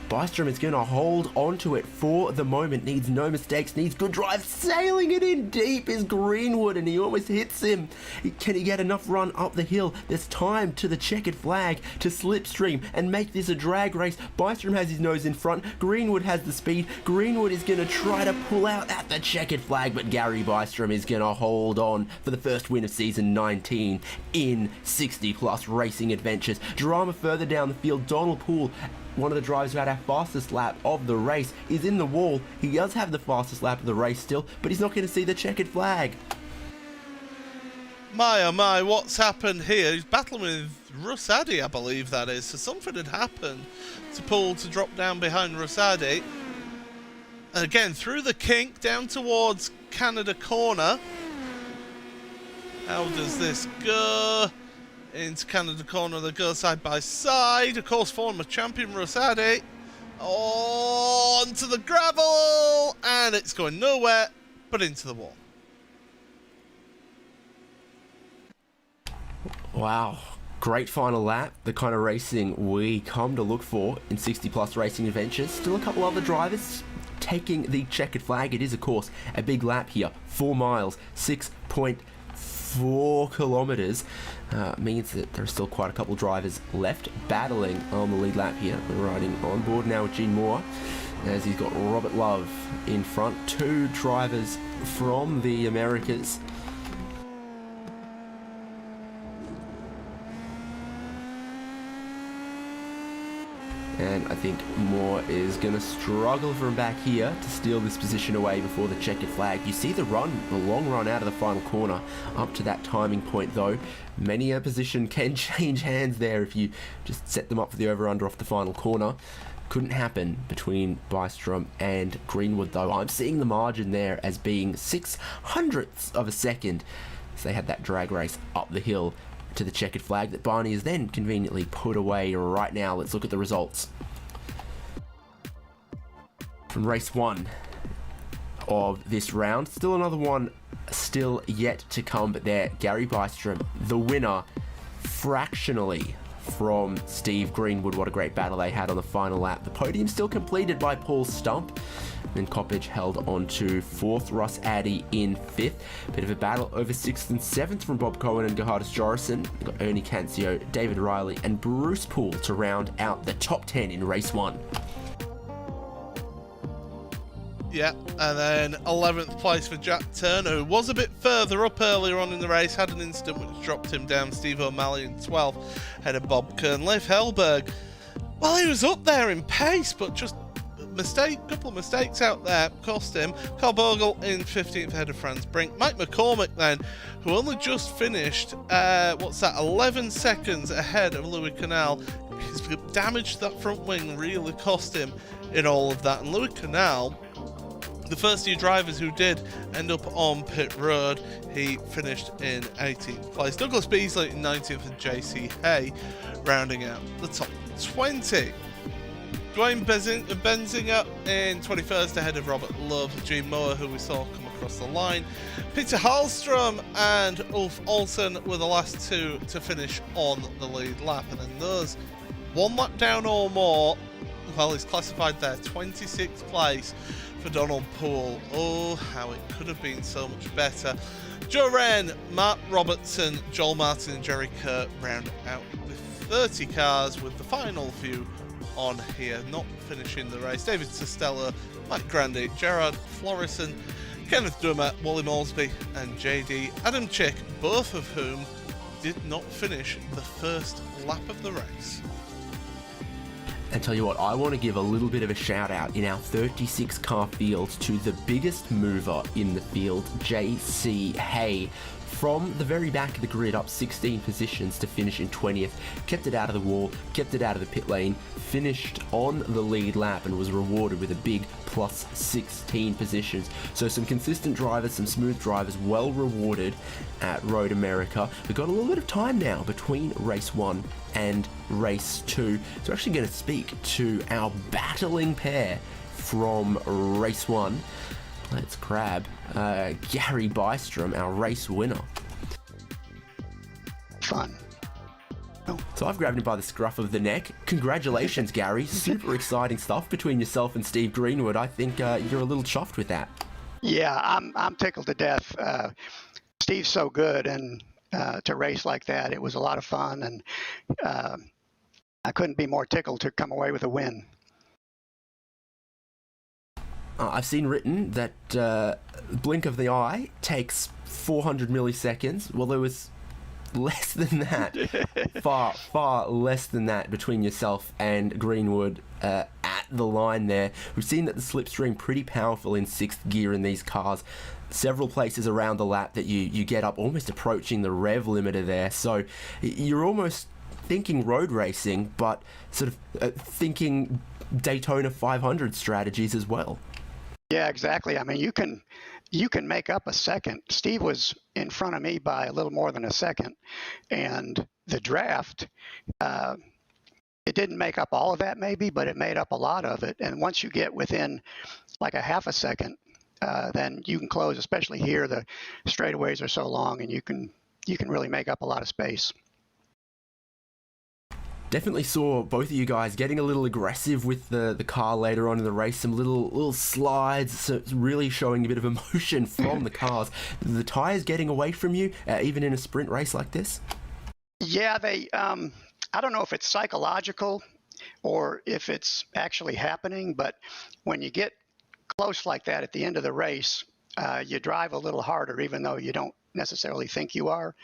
Bystrom is going to hold onto it for the moment. Needs no mistakes, needs good drive. Sailing it in deep is Greenwood, and he almost hits him. Can he get enough run up the hill? There's time to the checkered flag to slipstream and make this a drag race. Bystrom has his nose in front. Greenwood has the speed. Greenwood is going to try to pull out at the checkered flag, but Gary Bystrom is going to hold on for the first win of season 19 in 60 plus racing adventures. Drama further down the field. Donald Poole, one of the drivers who had our fastest lap of the race, is in the wall. He does have the fastest lap of the race still, but he's not going to see the checkered flag. My oh my, what's happened here? He's battling with Russ Addy, I believe that is. So something had happened to Poole to drop down behind Russ Addy. And again, through the kink, down towards Canada corner. How does this go? Into Canada corner, they go side by side. Of course, former champion Russ Addy. Onto the gravel, and it's going nowhere but into the wall. Wow, great final lap. The kind of racing we come to look for in 60 plus racing adventures. Still a couple other drivers taking the checkered flag. It is, of course, a big lap here. 4 miles, 6.4 kilometers. Means that there are still quite a couple of drivers left battling on the lead lap here. We're riding on board now with Gene Moore, as he's got Robert Love in front. 2 drivers from the Americas. And I think Moore is going to struggle from back here to steal this position away before the checkered flag. You see the long run out of the final corner up to that timing point though. Many a position can change hands there if you just set them up for the over-under off the final corner. Couldn't happen between Bystrom and Greenwood though. I'm seeing the margin there as being 0.06 of a second. So they had that drag race up the hill to the checkered flag that Barney is then conveniently put away right now. Let's look at the results. From race 1 of this round, still another one still yet to come, but there, Gary Bystrom, the winner, fractionally from Steve Greenwood. What a great battle they had on the final lap. The podium still completed by Paul Stump. Then Coppage held on to 4th, Russ Addy in 5th. Bit of a battle over 6th and 7th from Bob Cohen and Gerhardus Jorison. We've got Ernie Cancio, David Riley and Bruce Poole to round out the top 10 in race 1. Yeah, and then 11th place for Jack Turner, who was a bit further up earlier on in the race, had an incident which dropped him down. Steve O'Malley in 12th, ahead of Bob Kern. Leif Hellberg, well, he was up there in pace, but just couple of mistakes out there cost him. Carl Bogle in 15th, ahead of Franz Brink. Mike McCormick then, who only just finished 11 seconds ahead of Louis Canal. His damage to that front wing really cost him in all of that. And Louis Canal, the first 2 drivers who did end up on pit road, he finished in 18th place. Douglas Beasley in 19th and JC Hay rounding out the top 20. Dwayne Benzinger in 21st, ahead of Robert Love. Gene Moore, who we saw come across the line. Peter Hallstrom and Ulf Olsen were the last 2 to finish on the lead lap. And then those 1 lap down or more, well, he's classified there 26th place for Donald Poole. Oh, how it could have been so much better. Joe Wren, Matt Robertson, Joel Martin and Jerry Kerr round out with 30 cars, with the final few on here not finishing the race. David Sestella, Mike Grandy, Gerard Florison, Kenneth Dummer, Wally Moresby and JD Adam Chick, both of whom did not finish the first lap of the race. And tell you what, I want to give a little bit of a shout out in our 36 car field to the biggest mover in the field, JC Hay. From the very back of the grid, up 16 positions to finish in 20th, kept it out of the wall, kept it out of the pit lane, finished on the lead lap and was rewarded with a big plus 16 positions. So some consistent drivers, some smooth drivers, well rewarded at Road America. We've got a little bit of time now between race 1 and race 2. So we're actually going to speak to our battling pair from race 1. Let's grab Gary Bystrom, our race winner. Fun. So I've grabbed him by the scruff of the neck. Congratulations, Gary. Super exciting stuff between yourself and Steve Greenwood. I think you're a little chuffed with that. Yeah, I'm tickled to death. Steve's so good, and to race like that, it was a lot of fun, and I couldn't be more tickled to come away with a win. I've seen written that blink of the eye takes 400 milliseconds. Well, there was less than that, far less than that between yourself and Greenwood at the line there. We've seen that the slipstream pretty powerful in 6th gear in these cars. Several places around the lap that you get up almost approaching the rev limiter there. So you're almost thinking road racing, but sort of thinking Daytona 500 strategies as well. Yeah, exactly. I mean, you can make up a second. Steve was in front of me by a little more than a second, and the draft, it didn't make up all of that maybe, but it made up a lot of it. And once you get within like a half a second, then you can close. Especially here, the straightaways are so long, and you can really make up a lot of space. Definitely saw both of you guys getting a little aggressive with the car later on in the race. Some little slides, so it's really showing a bit of emotion from the cars. The tyres getting away from you, even in a sprint race like this? Yeah, they. I don't know if it's psychological or if it's actually happening, but when you get close like that at the end of the race, you drive a little harder, even though you don't necessarily think you are,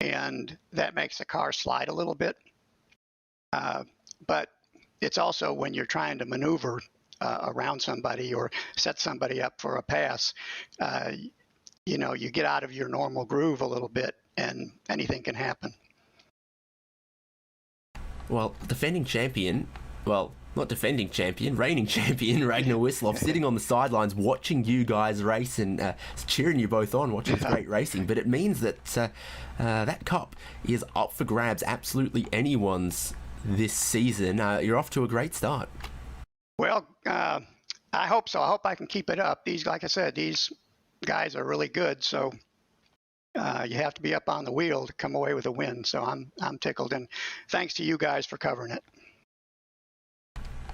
and that makes the car slide a little bit. But it's also when you're trying to maneuver around somebody or set somebody up for a pass, you get out of your normal groove a little bit, and anything can happen. Well, defending champion, well, not defending champion, reigning champion, Ragnar Wislov, sitting on the sidelines watching you guys race and cheering you both on, watching this great racing. But it means that that cup is up for grabs, absolutely anyone's this season. You're off to a great start. Well, I hope so. I hope I can keep it up. Like I said, these guys are really good, so you have to be up on the wheel to come away with a win. So I'm tickled, and thanks to you guys for covering it.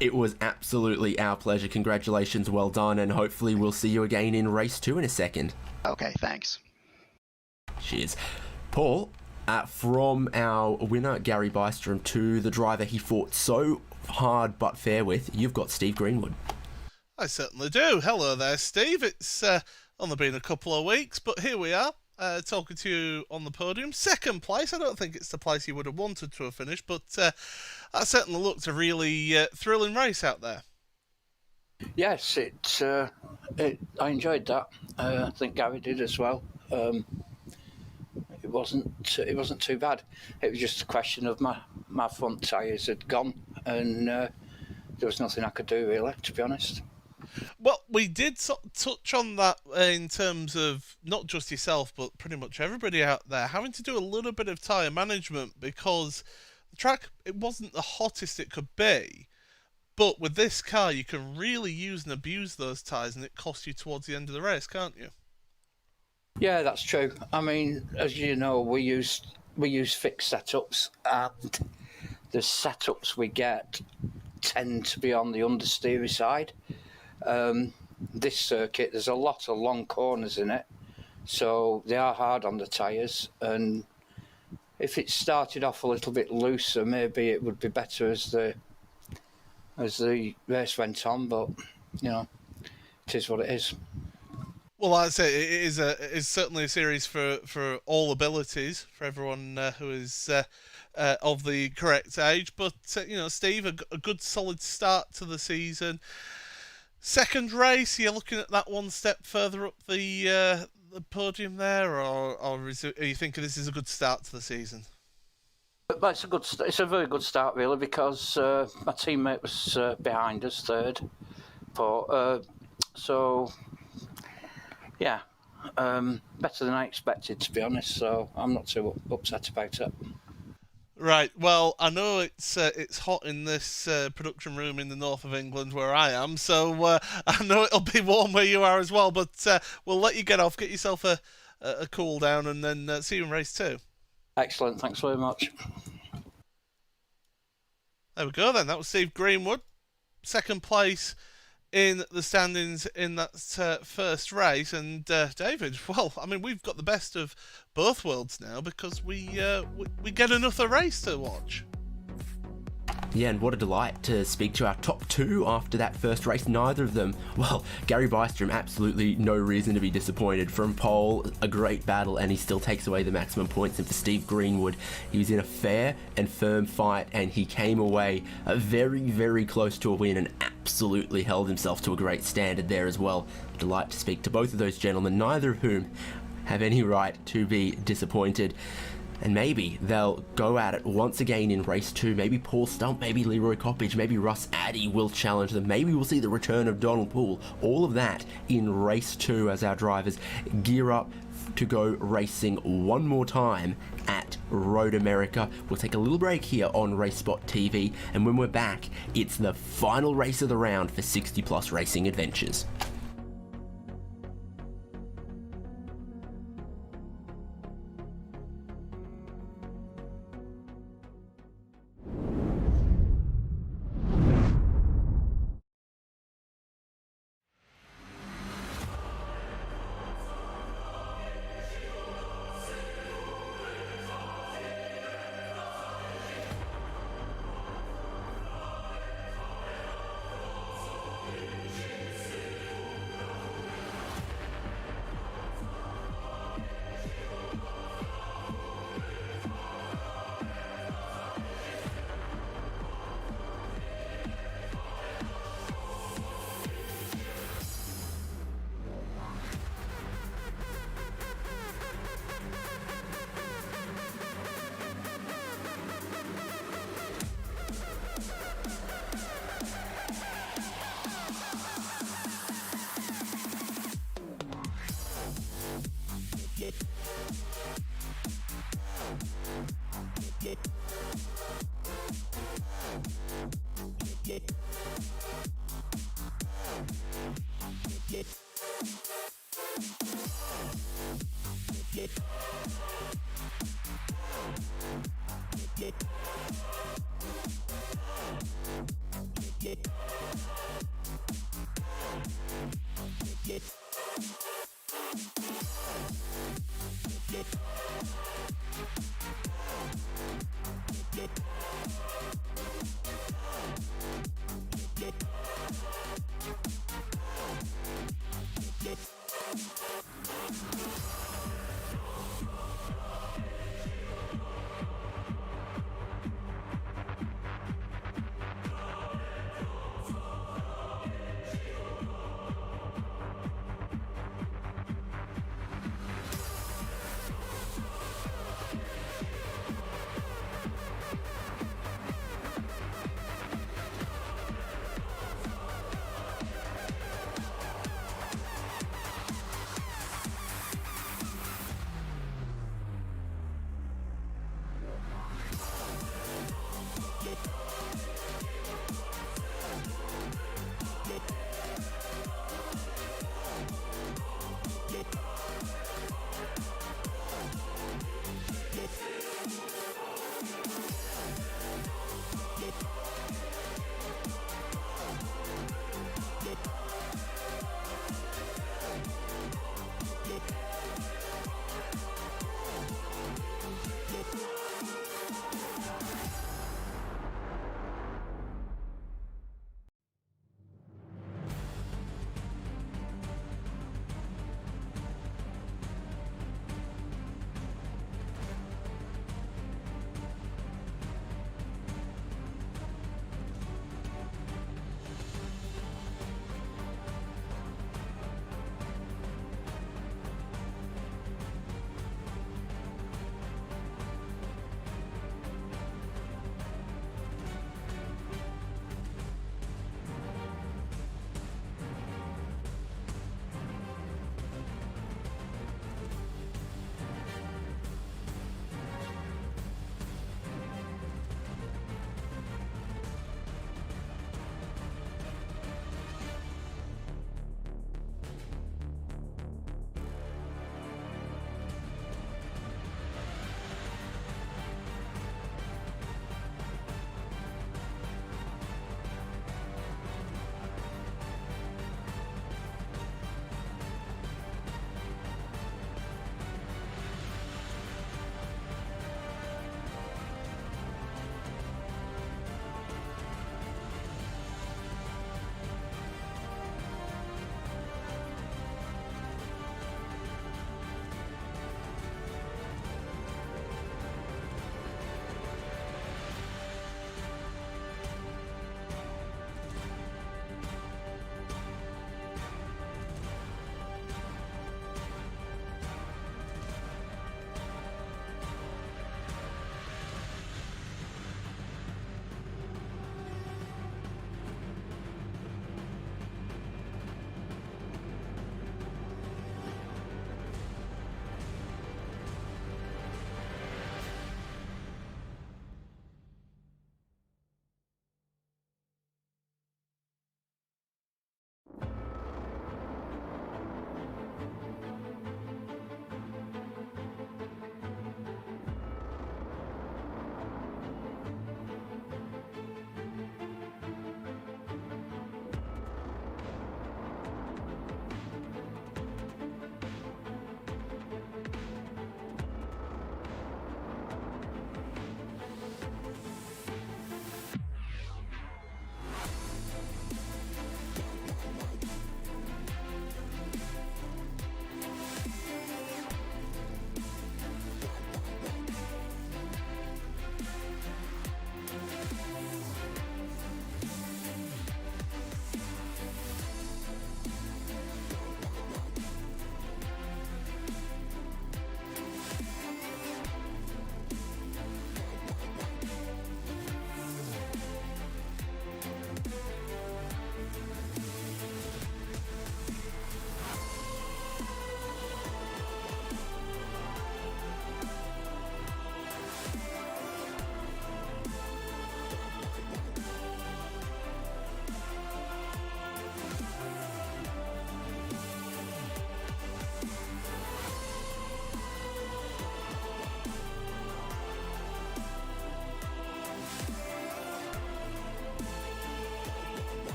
It was absolutely our pleasure. Congratulations, well done, and hopefully we'll see you again in race 2 in a second. Okay, thanks. Cheers. Paul, from our winner, Gary Bystrom, to the driver he fought so hard but fair with, you've got Steve Greenwood. I certainly do. Hello there, Steve. It's only been a couple of weeks, but here we are, talking to you on the podium. Second place. I don't think it's the place you would have wanted to have finished, but that certainly looked a really thrilling race out there. Yes, I enjoyed that. I think Gary did as well. It wasn't too bad. It was just a question of my front tyres had gone, and there was nothing I could do really, to be honest. Well, we did touch on that in terms of not just yourself, but pretty much everybody out there having to do a little bit of tyre management, because the track, it wasn't the hottest it could be, but with this car you can really use and abuse those tyres, and it costs you towards the end of the race, can't you? Yeah, that's true. I mean, as you know, we use fixed setups, and the setups we get tend to be on the understeery side. This circuit, there's a lot of long corners in it, so they are hard on the tyres, and if it started off a little bit looser, maybe it would be better as the race went on, but it is what it is. Well, I'd say it is certainly a series for all abilities, for everyone who is of the correct age. But Steve, a good solid start to the season. Second race, you're looking at that one step further up the podium there, or are you thinking this is a good start to the season? But it's a very good start really, because my teammate was behind us third, But so yeah, better than I expected, to be honest. So I'm not too upset about it. Right. Well, I know it's hot in this production room in the north of England where I am, so I know it'll be warm where you are as well. But we'll let you get off, get yourself a cool down, and then see you in race 2. Excellent. Thanks very much. There we go. Then that was Steve Greenwood, second place in the standings in that first race. And David, well, I mean, we've got the best of both worlds now because we get another race to watch. Yeah, and what a delight to speak to our top 2 after that first race. Neither of them, well, Gary Bystrom, absolutely no reason to be disappointed. From pole, a great battle, and he still takes away the maximum points. And for Steve Greenwood, he was in a fair and firm fight, and he came away very, very close to a win and absolutely held himself to a great standard there as well. Delight to speak to both of those gentlemen, neither of whom have any right to be disappointed. And maybe they'll go at it once again in race 2. Maybe Paul Stump, maybe Leroy Coppage, maybe Russ Addy will challenge them. Maybe we'll see the return of Donald Poole. All of that in race 2 as our drivers gear up to go racing one more time at Road America. We'll take a little break here on RaceSpotTV, and when we're back, it's the final race of the round for 60 Plus Racing Adventures.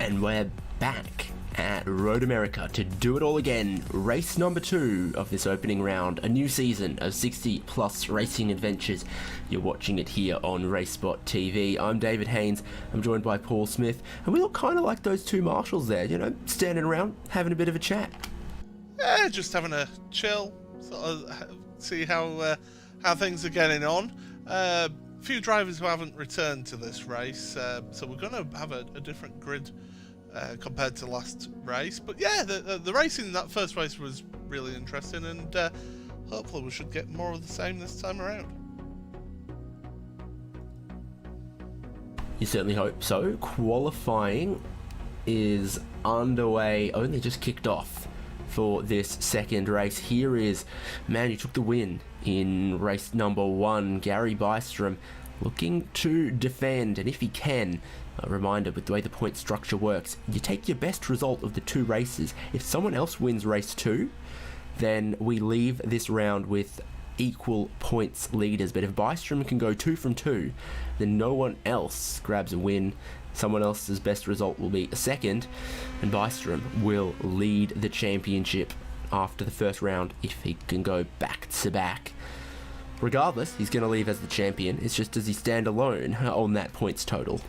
And we're back at Road America to do it all again. Race number 2 of this opening round. A new season of 60 plus racing adventures. You're watching it here on RaceSpotTV. I'm David Haynes. I'm joined by Paul Smith. And we look kind of like those two marshals there, standing around, having a bit of a chat. Yeah, just having a chill, sort of see how things are getting on. A few drivers who haven't returned to this race, so we're going to have a different grid compared to last race. But yeah, the racing in that first race was really interesting, and hopefully we should get more of the same this time around. You certainly hope so. Qualifying is underway, only just kicked off for this second race. Here is a man who took the win in race number 1, Gary Bystrom, looking to defend, and if he can, a reminder with the way the point structure works, you take your best result of the 2 races. If someone else wins race 2, then we leave this round with equal points leaders. But if Bystrom can go 2 from 2, then no one else grabs a win. Someone else's best result will be a second, and Bystrom will lead the championship after the first round if he can go back to back. Regardless, he's going to leave as the champion. It's just, does he stand alone on that points total?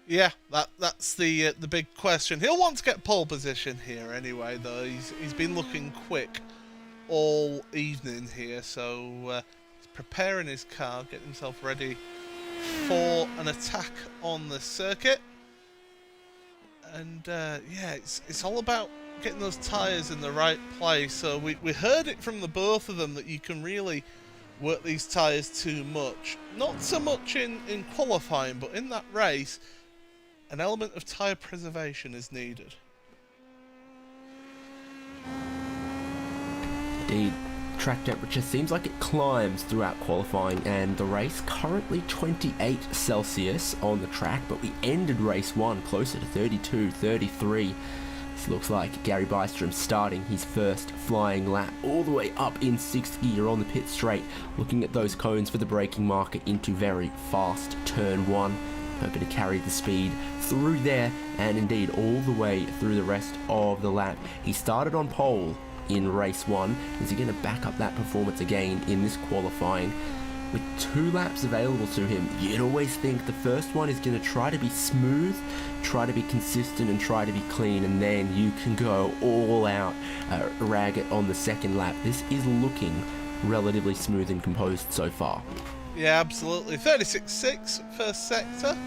Yeah, that's the big question. He'll want to get pole position here anyway, though. He's been looking quick all evening here, so he's preparing his car, getting himself ready for an attack on the circuit. And yeah, it's all about getting those tyres in the right place. So we heard it from the both of them that you can really work these tyres too much. Not so much in qualifying, but in that race, an element of tyre preservation is needed. Indeed. Track temperature seems like it climbs throughout qualifying, and the race currently 28 Celsius on the track, but we ended race 1 closer to 32, 33. This looks like Gary Bystrom starting his first flying lap all the way up in 6th gear on the pit straight, looking at those cones for the braking marker into very fast turn 1. Hoping to carry the speed through there, and indeed all the way through the rest of the lap. He started on pole in race 1. Is he going to back up that performance again in this qualifying? With 2 laps available to him, you'd always think the first one is going to try to be smooth, try to be consistent, and try to be clean, and then you can go all out, rag it on the second lap. This is looking relatively smooth and composed so far. Yeah, absolutely. 36.6 first sector.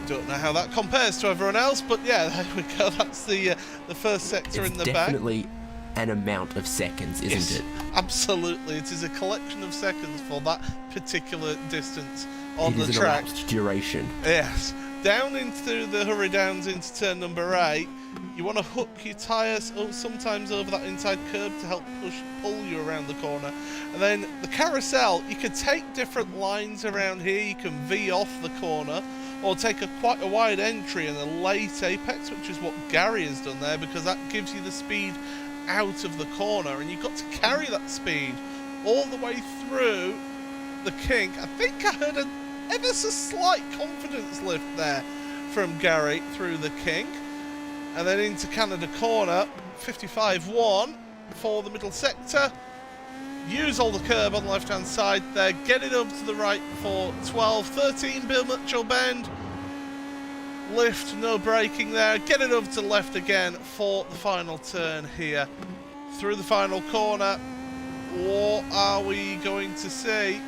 Don't know how that compares to everyone else, but yeah, there we go. That's the first sector in the back. It's definitely an amount of seconds, isn't it? Absolutely. It is a collection of seconds for that particular distance on the track. It is an elapsed duration. Yes. Down into the hurry downs into turn number 8. You want to hook your tyres sometimes over that inside curb to help pull you around the corner. And then the carousel, you can take different lines around here. You can V off the corner, or take quite a wide entry and a late apex, which is what Gary has done there, because that gives you the speed out of the corner, and you've got to carry that speed all the way through the kink. I think I heard an ever so slight confidence lift there from Gary through the kink. And then into Canada corner, 55.1 for the middle sector. Use all the curb on the left-hand side there. Get it over to the right for 12. 13, Bill Mitchell bend. Lift, no braking there. Get it over to the left again for the final turn here. Through the final corner. What are we going to see?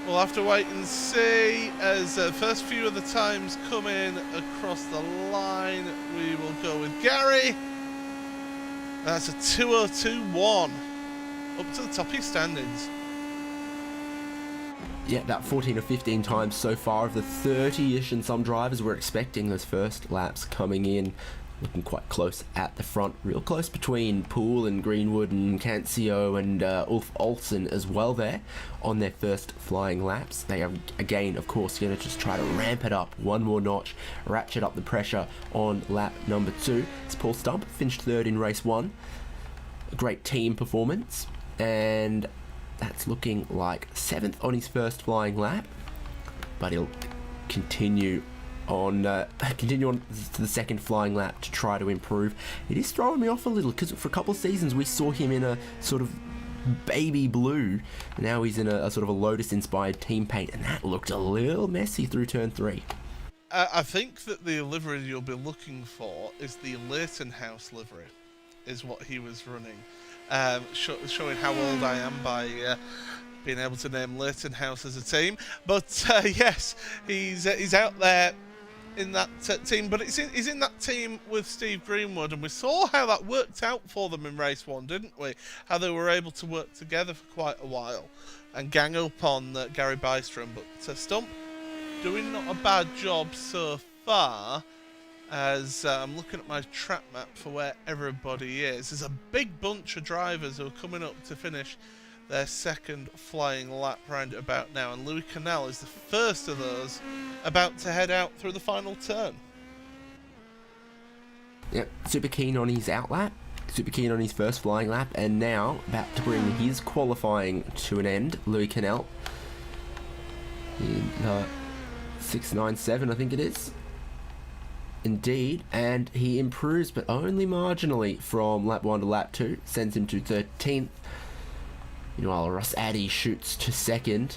We'll have to wait and see as the first few of the times come in across the line. We will go with Gary. That's a 2:02.1 up to the top of your standings. Yeah, about 14 or 15 times so far of the 30-ish and some drivers we're expecting those first laps coming in. Looking quite close at the front, real close between Poole and Greenwood and Cancio and Ulf Olsen as well there on their first flying laps. They are, again, of course, going to just try to ramp it up one more notch, ratchet up the pressure on lap number 2. It's Paul Stump, finished 3rd in race 1. A great team performance, and that's looking like 7th on his first flying lap, but he'll continue on continue on to the second flying lap to try to improve. It is throwing me off a little because for a couple of seasons we saw him in a sort of baby blue. Now he's in a sort of a Lotus-inspired team paint, and that looked a little messy through turn 3. I think that the livery you'll be looking for is the Leighton House livery, is what he was running. Showing how old I am by being able to name Leighton House as a team. But yes, he's out there in that team, but he's in that team with Steve Greenwood, and we saw how that worked out for them in race 1, didn't we? How they were able to work together for quite a while and gang up on Gary Bystrom. But Stump doing not a bad job so far. As I'm looking at my track map for where everybody is, there's a big bunch of drivers who are coming up to finish their second flying lap round about now, and Louis Cannell is the first of those about to head out through the final turn. Yep, super keen on his outlap, super keen on his first flying lap, and now about to bring his qualifying to an end. Louis Cannell in 697, I think it is. Indeed, and he improves, but only marginally from lap 1 to lap 2, sends him to 13th. Meanwhile, Ross Addy shoots to 2nd,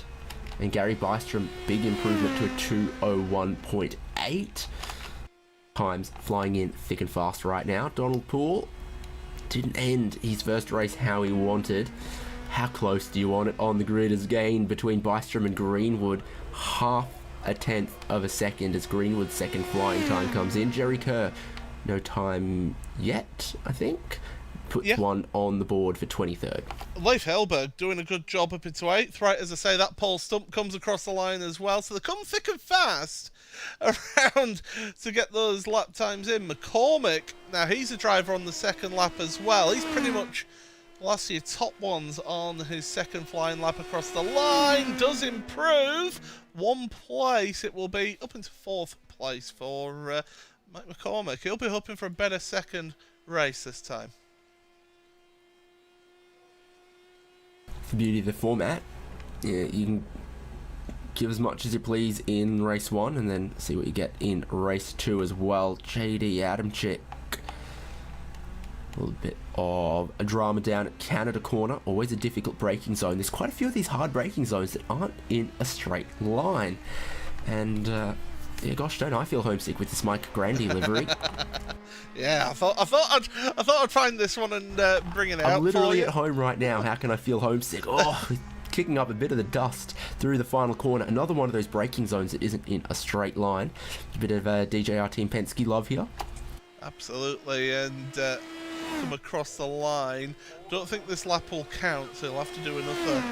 and Gary Bystrom, big improvement to a 2:01.8. Times flying in thick and fast right now. Donald Poole didn't end his first race how he wanted. How close do you want it on the grid as gain between Bystrom and Greenwood? Half a tenth of a second as Greenwood's second flying time comes in. Jerry Kerr, no time yet, I think. Puts one on the board for 23rd. Leif Hellberg doing a good job up into 8th. Right, as I say, that Paul Stump comes across the line as well. So they come thick and fast around to get those lap times in. McCormick, now he's a driver on the second lap as well. He's pretty much last year top ones on his second flying lap across the line. Does improve. 1 place it will be, up into 4th place for Mike McCormick. He'll be hoping for a better second race this time. The beauty of the format, yeah, you can give as much as you please in race 1 and then see what you get in race 2 as well. JD Adamczyk, a little bit of a drama down at Canada corner, always a difficult braking zone. There's quite a few of these hard braking zones that aren't in a straight line, and yeah, gosh, don't I feel homesick with this Mike Grandy livery. Yeah, I thought I'd find this one and bring it out. I'm literally for you. at home right now. How can I feel homesick? Oh, kicking up a bit of the dust through the final corner. Another one of those braking zones that isn't in a straight line. A bit of DJR Team Penske love here. Absolutely, and come across the line. Don't think this lap will count, so he'll have to do another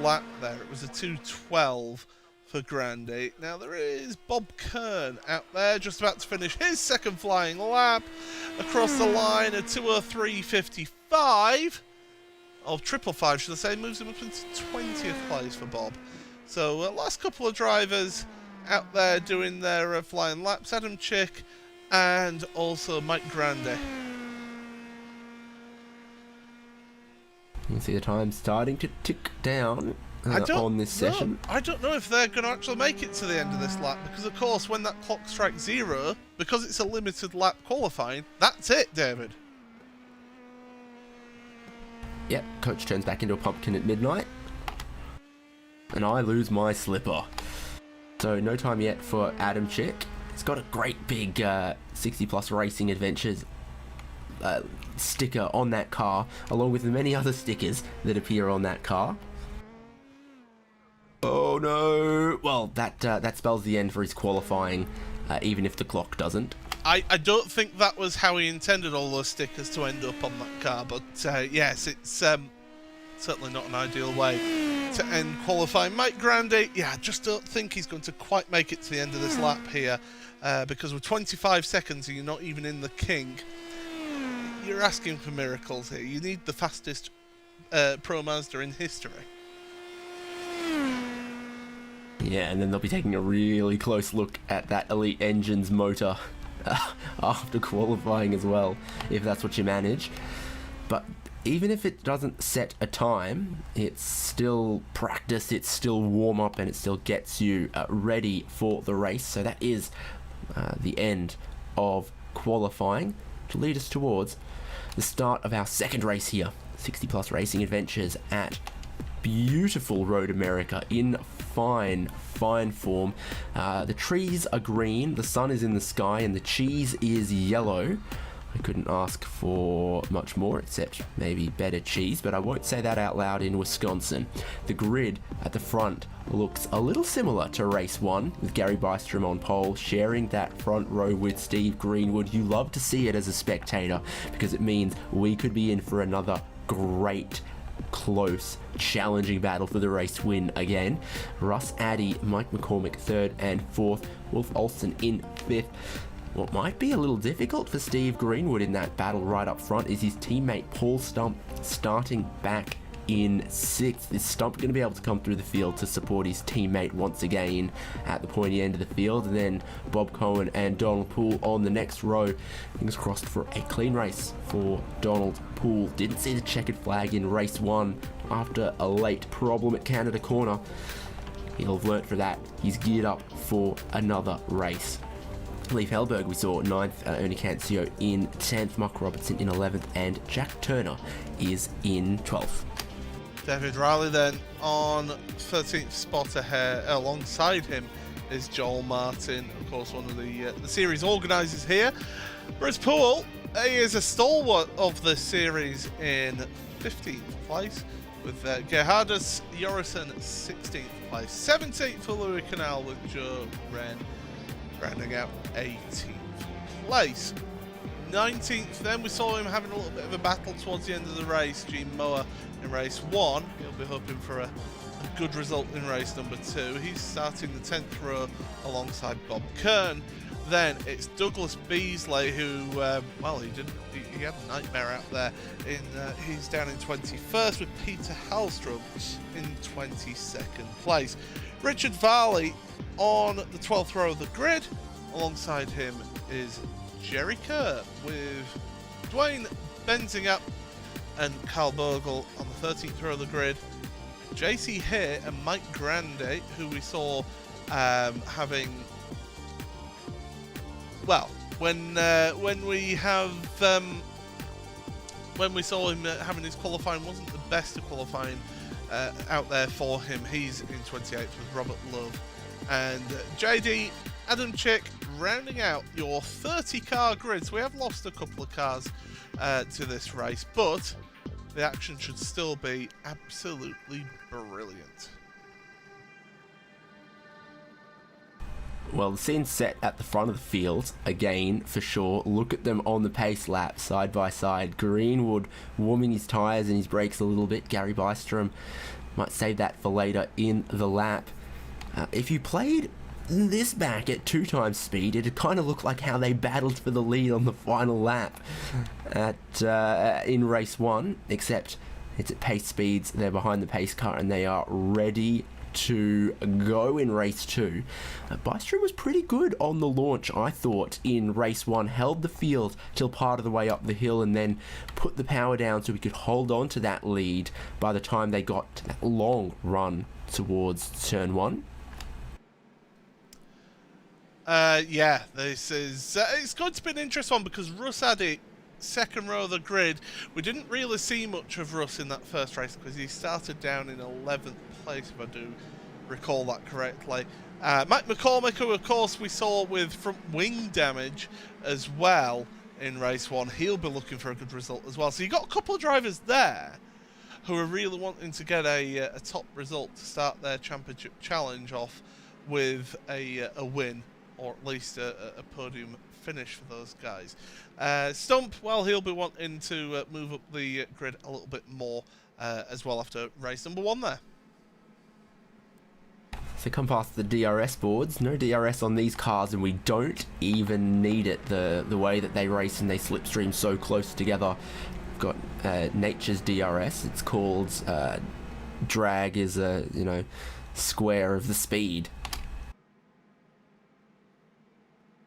lap there. It was a 2:12 for Grandy. Now there is Bob Kern out there just about to finish his second flying lap across the line at 2:03.55. Oh, 555 should I say, moves him up into 20th place for Bob. So last couple of drivers out there doing their flying laps. Adam Chick and also Mike Grandy. You can see the time starting to tick down on this session. I don't know if they're going to actually make it to the end of this lap, because of course when that clock strikes 0, because it's a limited lap qualifying, that's it, David. Yep, coach turns back into a pumpkin at midnight, and I lose my slipper. So no time yet for Adam Chick. He's got a great big 60 plus racing adventures sticker on that car, along with the many other stickers that appear on that car. Oh no! Well, that spells the end for his qualifying, even if the clock doesn't. I don't think that was how he intended all those stickers to end up on that car, but yes, it's certainly not an ideal way to end qualifying. Mike Grandy, yeah, I just don't think he's going to quite make it to the end of this lap here, because with 25 seconds and you're not even in the king, you're asking for miracles here. You need the fastest Pro Mazda in history. Yeah, and then they'll be taking a really close look at that Elite Engines motor after qualifying as well, if that's what you manage. But even if it doesn't set a time, it's still practice, it's still warm up, and it still gets you ready for the race. So that is the end of qualifying to lead us towards the start of our second race here. 60 Plus Racing Adventures at beautiful Road America in fine form. The trees are green, the sun is in the sky, and the cheese is yellow. I couldn't ask for much more, except maybe better cheese, but I won't say that out loud in Wisconsin. The grid at the front looks a little similar to race 1, with Gary Bystrom on pole, sharing that front row with Steve Greenwood. You love to see it as a spectator, because it means we could be in for another great, close, challenging battle for the race win again. Russ Addy, Mike McCormick 3rd and 4th, Wolf Olsen in 5th. What might be a little difficult for Steve Greenwood in that battle right up front is his teammate Paul Stump starting back in 6th. Is Stump going to be able to come through the field to support his teammate once again at the pointy end of the field? And then Bob Cohen and Donald Poole on the next row. Fingers crossed for a clean race for Donald Poole. Didn't see the checkered flag in race 1 after a late problem at Canada Corner. He'll have learnt for that. He's geared up for another race. Leif Hellberg we saw 9th, Ernie Cancio in 10th, Mark Robertson in 11th, and Jack Turner is in 12th. David Riley then on 13th spot ahead. Alongside him is Joel Martin, of course one of the series organisers here. Whereas Poole, he is a stalwart of the series in 15th place, with Gerhardus Jorison 16th place. 17th for Louis Canal with Joe Wren rounding out 18th place. 19th then we saw him having a little bit of a battle towards the end of the race. Gene Moore in race 1. He'll be hoping for a good result in race number 2. He's starting the 10th row alongside Bob Kern. Then it's Douglas Beasley who, he had a nightmare out there. He's down in 21st with Peter Hallstrom in 22nd place. Richard Varley on the 12th row of the grid. Alongside him is Jerry Kerr with Dwayne Benzinga and Carl Bogle on the 13th row of the grid. JC Hay and Mike Grande, who we saw when we saw him having his qualifying wasn't the best of qualifying out there for him. He's in 28th with Robert Love. And JD Adamczyk rounding out your 30-car grid. So we have lost a couple of cars to this race, but the action should still be absolutely brilliant. Well, the scene's set at the front of the field, again, for sure. Look at them on the pace lap, side by side. Greenwood warming his tyres and his brakes a little bit. Gary Bystrom might save that for later in the lap. If you played this back at 2 times speed, it'd kind of look like how they battled for the lead on the final lap in race 1, except it's at pace speeds. They're behind the pace car and they are ready to go in race 2. Bystrom was pretty good on the launch, I thought, in race 1. Held the field till part of the way up the hill and then put the power down so we could hold on to that lead by the time they got to that long run towards turn 1. This is it's going to be an interesting one because Russ Addy, second row of the grid. We didn't really see much of Russ in that first race because he started down in 11th place, if I do recall that correctly. Mike McCormick, who of course we saw with front wing damage as well in race 1, he'll be looking for a good result as well. So you got a couple of drivers there who are really wanting to get a top result to start their championship challenge off with a win, or at least a podium finish for those guys. Stump, well, he'll be wanting to move up the grid a little bit more as well after race number 1 there. So come past the DRS boards. No DRS on these cars, and we don't even need it. The way that they race and they slipstream so close together. We've got Nature's DRS. It's called drag is a square of the speed.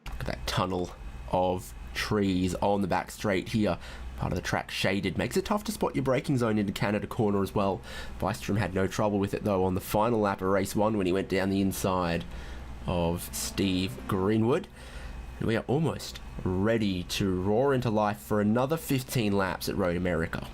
Look at that tunnel of trees on the back straight here. Part of the track shaded. Makes it tough to spot your braking zone into Canada Corner as well. Bystrom had no trouble with it though on the final lap of race 1 when he went down the inside of Steve Greenwood. We are almost ready to roar into life for another 15 laps at Road America.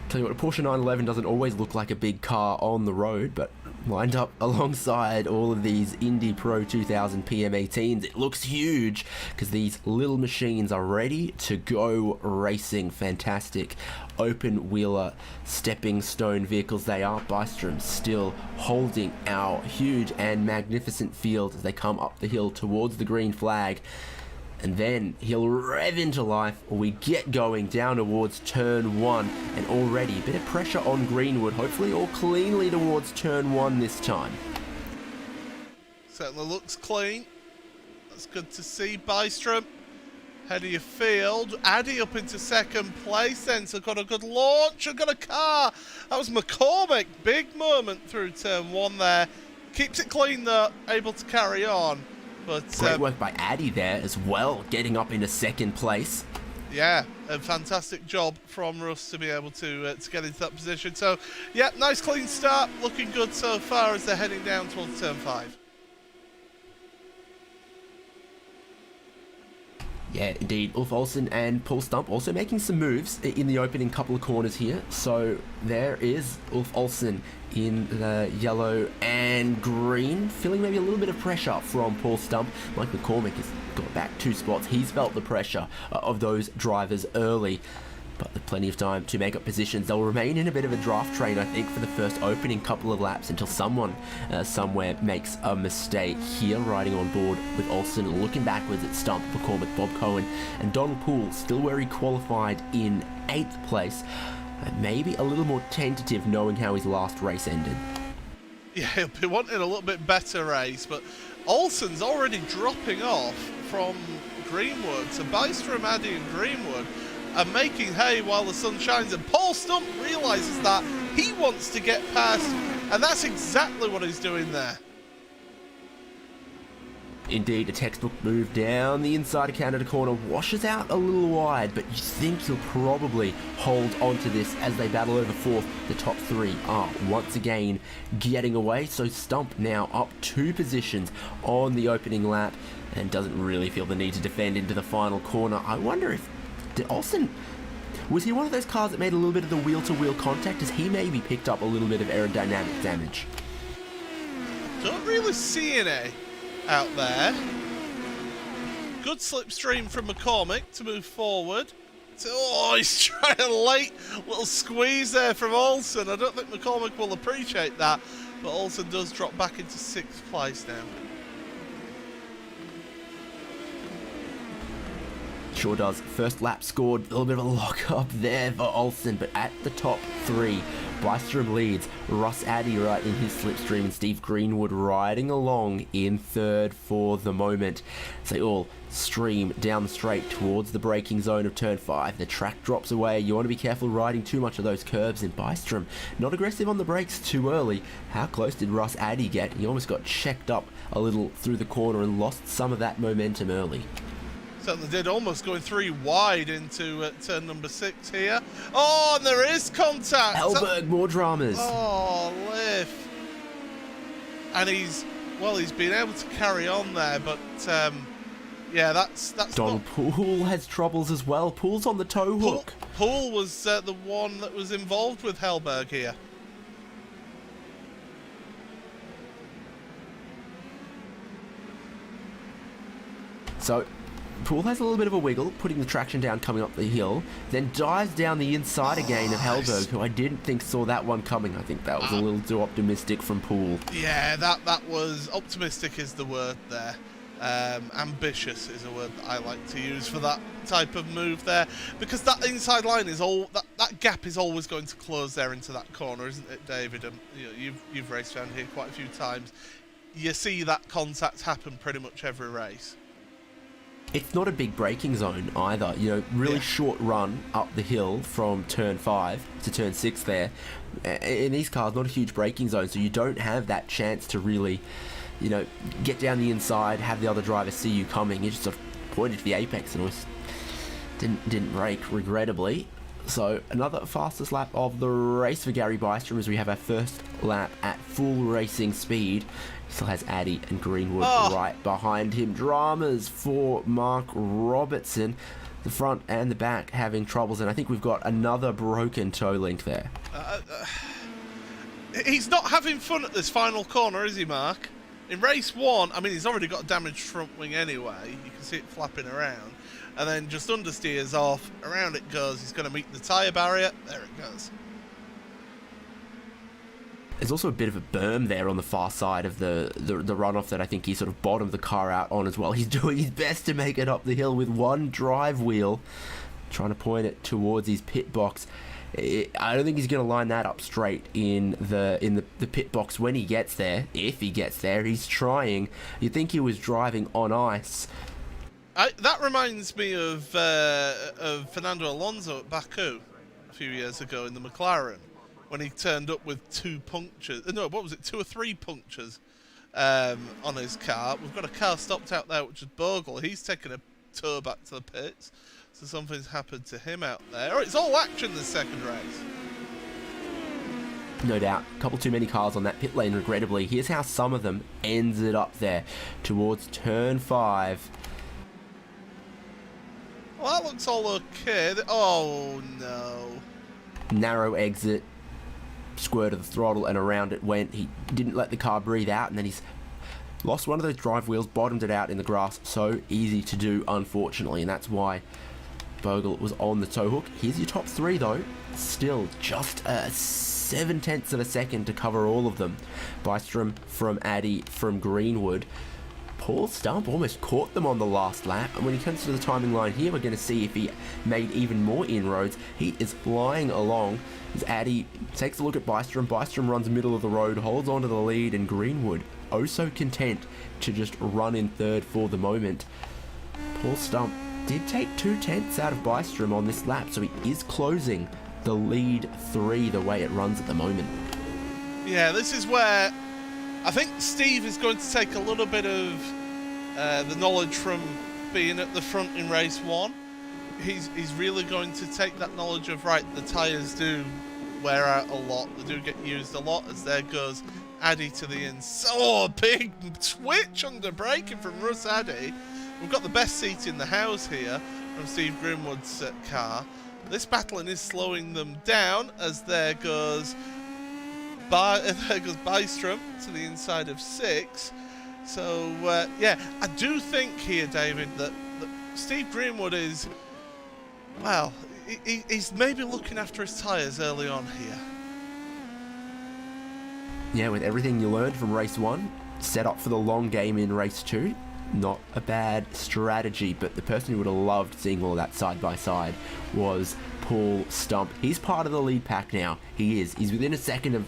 Tell you what, a Porsche 911 doesn't always look like a big car on the road, but lined up alongside all of these Indy Pro 2000 PM18s, it looks huge because these little machines are ready to go racing. Fantastic open wheeler stepping stone vehicles they are. Bystrom still holding our huge and magnificent field as they come up the hill towards the green flag. And then he'll rev into life. We get going down towards turn 1, and already a bit of pressure on Greenwood, hopefully all cleanly towards turn 1 this time. Certainly looks clean. That's good to see. Bystrom, head of your field. Addy up into second place then, so got a good launch and got a car. That was McCormick. Big moment through turn 1 there. Keeps it clean though, able to carry on. But, great work by Addy there as well, getting up into second place. Yeah, a fantastic job from Russ to be able to get into that position. So, yeah, nice clean start, looking good so far as they're heading down towards turn 5. Yeah, indeed. Ulf Olsen and Paul Stump also making some moves in the opening couple of corners here. So there is Ulf Olsen in the yellow and green, feeling maybe a little bit of pressure from Paul Stump. Mike McCormick has got back 2 spots. He's felt the pressure of those drivers early, but with plenty of time to make up positions. They'll remain in a bit of a draft train, I think, for the first opening couple of laps until someone somewhere makes a mistake here. Riding on board with Olsen, looking backwards at Stump, McCormick, Bob Cohen, and Donald Poole, still where he qualified in 8th place. Maybe a little more tentative knowing how his last race ended. Yeah, he'll be wanting a little bit better race, but Olsen's already dropping off from Greenwood. So Bystrom, Addy and Greenwood are making hay while the sun shines, and Paul Stump realises that he wants to get past, and that's exactly what he's doing there. Indeed, a textbook move down the inside of Canada corner, washes out a little wide, but you think he'll probably hold on to this as they battle over 4th. The top 3 are once again getting away, so Stump now up 2 positions on the opening lap and doesn't really feel the need to defend into the final corner. I wonder if Olsen, was he one of those cars that made a little bit of the wheel-to-wheel contact, as he maybe picked up a little bit of aerodynamic damage? Don't really see any out there. Good slipstream from McCormick to move forward. So, oh, he's trying a late little squeeze there from Olsen. I don't think McCormick will appreciate that, but Olsen does drop back into 6th place now. Sure does. First lap scored, a little bit of a lock up there for Olsen, but at the top 3, Bystrom leads, Russ Addy right in his slipstream, and Steve Greenwood riding along in 3rd for the moment. So they all stream down the straight towards the braking zone of turn 5. The track drops away. You want to be careful riding too much of those curves, and Bystrom not aggressive on the brakes too early. How close did Russ Addy get? He almost got checked up a little through the corner and lost some of that momentum early. Certainly did, almost going 3 wide into turn number 6 here. Oh, and there is contact. Hellberg, more dramas. Oh, Liff. And he's been able to carry on there, but yeah, that's Donald Poole has troubles as well. Poole's on the tow hook. Poole was the one that was involved with Hellberg here. So Poole has a little bit of a wiggle, putting the traction down coming up the hill, then dives down the inside again of Hellberg, who I didn't think saw that one coming. I think that was a little too optimistic from Poole. Yeah, that was optimistic is the word there. Ambitious is a word that I like to use for that type of move there, because that inside line is that gap is always going to close there into that corner, isn't it, David? And you've raced around here quite a few times. You see that contact happen pretty much every race. It's not a big braking zone either. Really short run up the hill from turn 5 to turn 6 there. In these cars, not a huge braking zone, so you don't have that chance to really, get down the inside, have the other driver see you coming. You just sort of pointed to the apex and always didn't brake, regrettably. So another fastest lap of the race for Gary Bystrom as we have our first lap at full racing speed. He still has Addy and Greenwood right behind him. Dramas for Mark Robertson. The front and the back having troubles, and I think we've got another broken toe link there. He's not having fun at this final corner, is he, Mark? In race 1, I mean, he's already got a damaged front wing anyway. You can see it flapping around. And then just understeers off, around it goes. He's going to meet the tyre barrier. There it goes. There's also a bit of a berm there on the far side of the runoff that I think he sort of bottomed the car out on as well. He's doing his best to make it up the hill with one drive wheel, trying to point it towards his pit box. I don't think he's going to line that up straight in the pit box when he gets there. If he gets there, he's trying. You'd think he was driving on ice. That reminds me of Fernando Alonso at Baku a few years ago in the McLaren, when he turned up with 2 punctures. No, what was it? 2 or 3 punctures on his car. We've got a car stopped out there, which is Bogle. He's taken a tour back to the pits. So something's happened to him out there. Oh, it's all action this second race. No doubt. A couple too many cars on that pit lane, regrettably. Here's how some of them ended up there towards turn 5. Well, that looks all okay. Oh, no. Narrow exit. Squirted the throttle and around it went. He didn't let the car breathe out, and then he's lost one of those drive wheels, bottomed it out in the grass. So easy to do, unfortunately, and that's why Bogle was on the tow hook. Here's your top 3 though. Still just 7/10 of a second to cover all of them. Bystrom from Addy from Greenwood. Paul Stump almost caught them on the last lap, and when he comes to the timing line here, we're going to see if he made even more inroads. He is flying along as Addy takes a look at Bystrom. Bystrom runs middle of the road, holds onto the lead, and Greenwood oh so content to just run in third for the moment. Paul Stump did take 2/10 out of Bystrom on this lap, so he is closing the lead 3 the way it runs at the moment. Yeah, this is where I think Steve is going to take a little bit of the knowledge from being at the front in race 1. He's really going to take that knowledge of, right, the tyres do wear out a lot. They do get used a lot, as there goes Addy to the inside. Oh, a big twitch under braking from Russ Addy. We've got the best seat in the house here from Steve Greenwood's car. This battling is slowing them down, as there goes Bystrom to the inside of 6. So, yeah, I do think here, David, that Steve Greenwood is, well, he's maybe looking after his tyres early on here. Yeah, with everything you learned from race 1, set up for the long game in race 2, not a bad strategy, but the person who would have loved seeing all of that side by side was Paul Stump. He's part of the lead pack now. He is. He's within a second of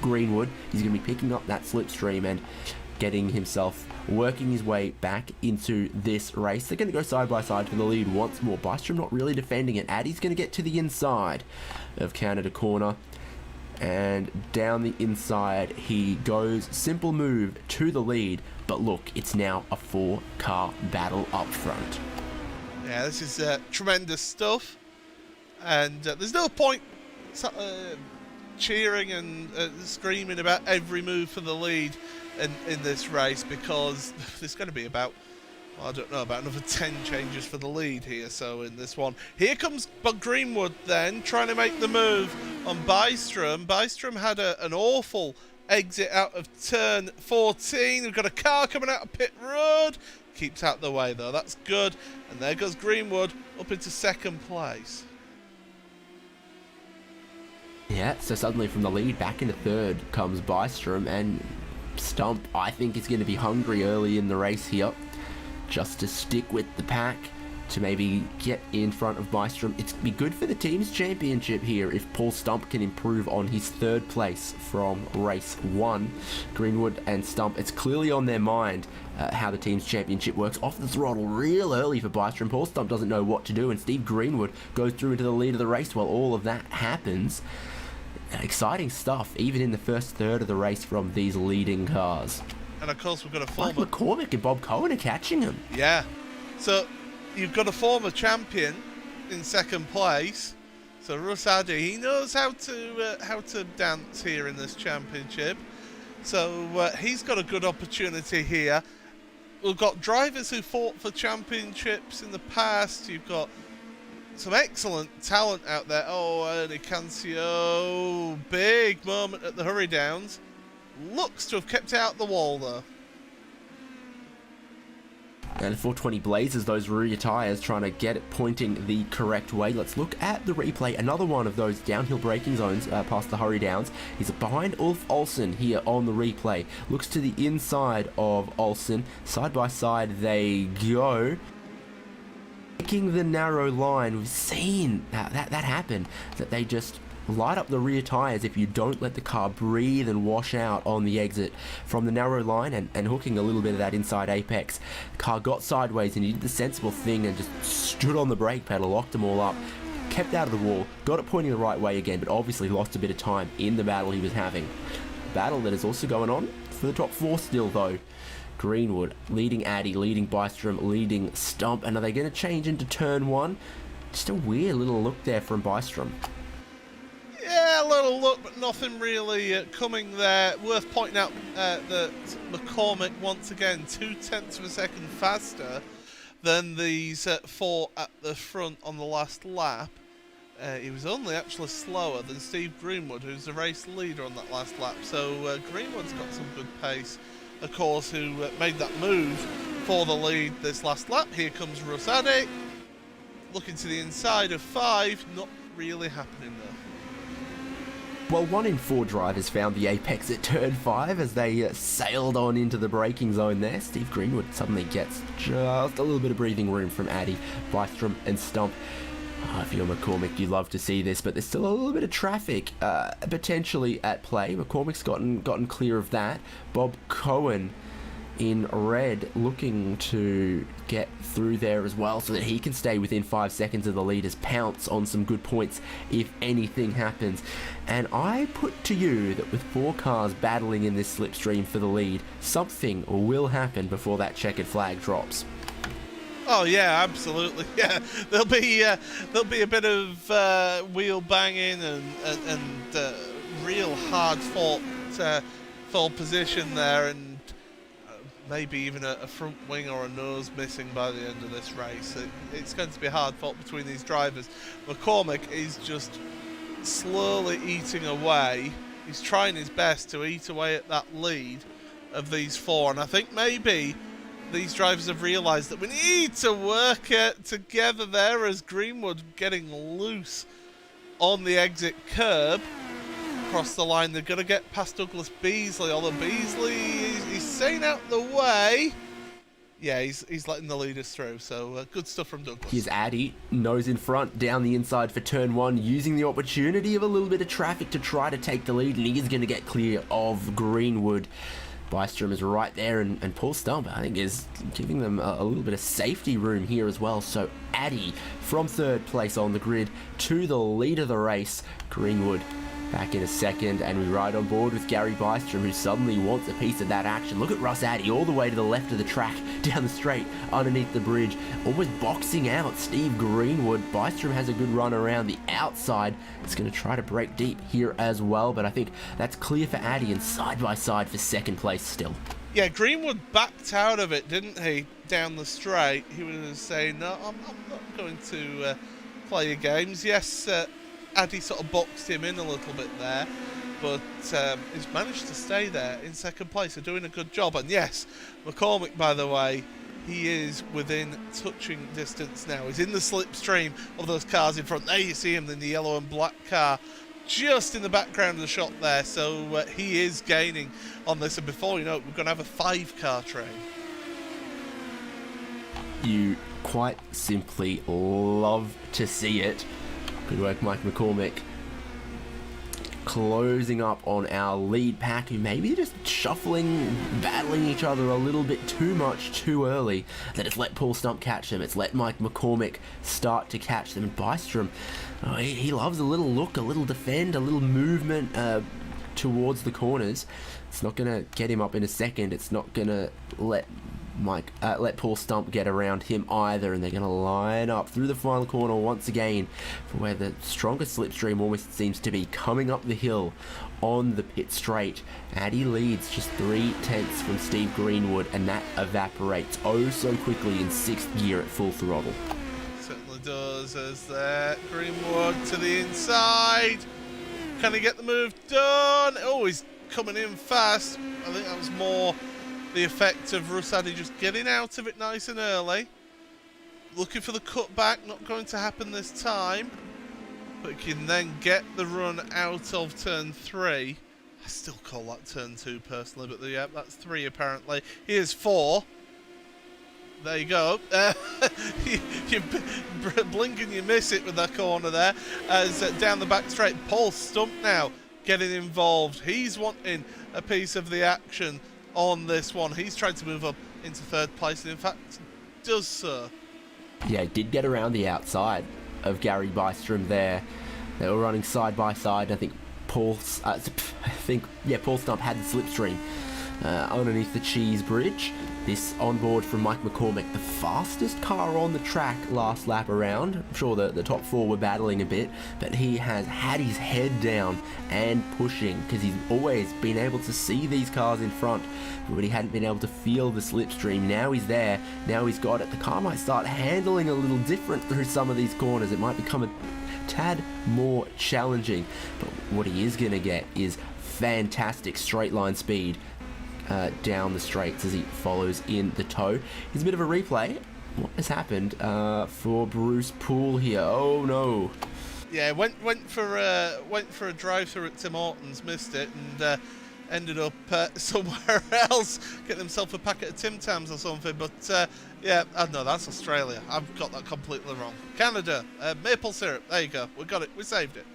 Greenwood. He's going to be picking up that slipstream and getting himself, working his way back into this race. They're going to go side by side for the lead once more. Bystrom not really defending it. Addy's going to get to the inside of Canada corner, and down the inside he goes. Simple move to the lead, but look, it's now a 4-car battle up front. Yeah, this is tremendous stuff, and there's no point cheering and screaming about every move for the lead in this race, because there's going to be about, well, I don't know, about another 10 changes for the lead here. So in this one, here comes Greenwood then, trying to make the move on Bystrom. Bystrom had an awful exit out of turn 14. We've got a car coming out of pit road. Keeps out the way though, that's good. And there goes Greenwood up into 2nd place. Yeah, so suddenly from the lead back into 3rd comes Bystrom, and Stump, I think, is going to be hungry early in the race here, just to stick with the pack, to maybe get in front of Bystrom. It's be good for the team's championship here if Paul Stump can improve on his 3rd place from race 1. Greenwood and Stump, it's clearly on their mind how the team's championship works. Off the throttle real early for Bystrom. Paul Stump doesn't know what to do, and Steve Greenwood goes through into the lead of the race while all of that happens. Exciting stuff, even in the first third of the race from these leading cars. And of course we've got a former... Mike McCormick and Bob Cohen are catching him. Yeah. So you've got a former champion in 2nd place. So So Rusadi, he knows how to dance here in this championship. So he's got a good opportunity here. We've got drivers who fought for championships in the past. You've got some excellent talent out there. Oh, Ernie Cancio, big moment at the Hurry Downs. Looks to have kept out the wall though. And 420 blazes those rear tyres, trying to get it pointing the correct way. Let's look at the replay. Another one of those downhill braking zones past the Hurry Downs. He's behind Ulf Olsen here on the replay. Looks to the inside of Olsen. Side by side they go. Taking the narrow line, we've seen that happen, that they just light up the rear tyres if you don't let the car breathe and wash out on the exit from the narrow line, and hooking a little bit of that inside apex. Car got sideways and he did the sensible thing and just stood on the brake pedal, locked them all up, kept out of the wall, got it pointing the right way again, but obviously lost a bit of time in the battle he was having. A battle that is also going on for the top 4 still though. Greenwood leading Addy, leading Bystrom, leading Stump, and are they going to change into turn 1? Just a weird little look there from Bystrom. Yeah, a little look, but nothing really coming there. Worth pointing out that McCormick, once again, 0.2 of a second faster than these 4 at the front on the last lap. He was only actually slower than Steve Greenwood, who's the race leader on that last lap. So Greenwood's got some good pace, of course, who made that move for the lead this last lap. Here comes Rosadi, looking to the inside of 5, not really happening there. Well, 1 in 4 drivers found the apex at turn 5 as they sailed on into the braking zone there. Steve Greenwood suddenly gets just a little bit of breathing room from Addy, Bystrom and Stump. If you're McCormick, you'd love to see this, but there's still a little bit of traffic potentially at play. McCormick's gotten clear of that. Bob Cohen in red looking to get through there as well so that he can stay within 5 seconds of the leaders, pounce on some good points if anything happens. And I put to you that with 4 cars battling in this slipstream for the lead, something will happen before that checkered flag drops. Oh yeah, absolutely. Yeah, there'll be a bit of wheel banging and real hard fought position there, and maybe even a front wing or a nose missing by the end of this race. It's going to be hard fought between these drivers. McCormick is just slowly eating away. He's trying his best to eat away at that lead of these 4, and I think maybe these drivers have realised that we need to work together there, as Greenwood getting loose on the exit curb. Across the line, they're going to get past Douglas Beasley, although Beasley, he's staying out the way. Yeah, he's letting the leaders through, so good stuff from Douglas. Here's Addy, nose in front, down the inside for turn 1, using the opportunity of a little bit of traffic to try to take the lead, and he is going to get clear of Greenwood. Bystrom is right there, and Paul Stump, I think, is giving them a little bit of safety room here as well. So Addy from 3rd place on the grid to the lead of the race. Greenwood back in a second, and we ride on board with Gary Bystrom, who suddenly wants a piece of that action. Look at Russ Addy all the way to the left of the track, down the straight, underneath the bridge, almost boxing out Steve Greenwood. Bystrom has a good run around the outside. It's going to try to break deep here as well, but I think that's clear for Addy, and side by side for 2nd place still. Yeah, Greenwood backed out of it, didn't he, down the straight? He was saying, no, I'm not going to play your games. Yes, Addy sort of boxed him in a little bit there, but he's managed to stay there in 2nd place, so doing a good job. And yes, McCormick, by the way, he is within touching distance now. He's in the slipstream of those cars in front. There you see him in the yellow and black car, just in the background of the shot there, so he is gaining on this, and before you know it, we're going to have a 5-car train. You quite simply love to see it. Good work, Mike McCormick. Closing up on our lead pack, who maybe just shuffling, battling each other a little bit too much too early. That it's let Paul Stump catch them. It's let Mike McCormick start to catch them. And Bystrom, he loves a little look, a little defend, a little movement towards the corners. It's not going to get him up in a second. It's not going to let let Paul Stump get around him either, and they're going to line up through the final corner once again for where the strongest slipstream almost seems to be coming up the hill on the pit straight. Addy leads just 3/10 from Steve Greenwood, and that evaporates oh so quickly in 6th gear at full throttle. Certainly does, as there, Greenwood to the inside. Can he get the move done? Oh, he's coming in fast. I think that was more the effect of Rusadi just getting out of it nice and early. Looking for the cutback, not going to happen this time. But he can then get the run out of turn 3. I still call that turn 2 personally, but yeah, that's 3 apparently. Here's 4. There you go. You blink and you miss it with that corner there. As down the back straight, Paul Stump now getting involved. He's wanting a piece of the action on this one. He's trying to move up into 3rd place, and in fact does so. Yeah, did get around the outside of Gary Bystrom there. They were running side by side. I think Paul Stump had the slipstream underneath the cheese bridge. This on board from Mike McCormick, the fastest car on the track last lap around. I'm sure the top 4 were battling a bit, but he has had his head down and pushing because he's always been able to see these cars in front, but he hadn't been able to feel the slipstream. Now he's there, now he's got it. The car might start handling a little different through some of these corners. It might become a tad more challenging, but what he is going to get is fantastic straight line speed down the straights as he follows in the tow. Here's a bit of a replay. What has happened for Bruce Poole here? Oh no! Yeah, went for a drive-through at Tim Hortons, missed it, and ended up somewhere else, getting himself a packet of Tim Tams or something. But yeah, no, that's Australia. I've got that completely wrong. Canada, maple syrup. There you go. We got it. We saved it.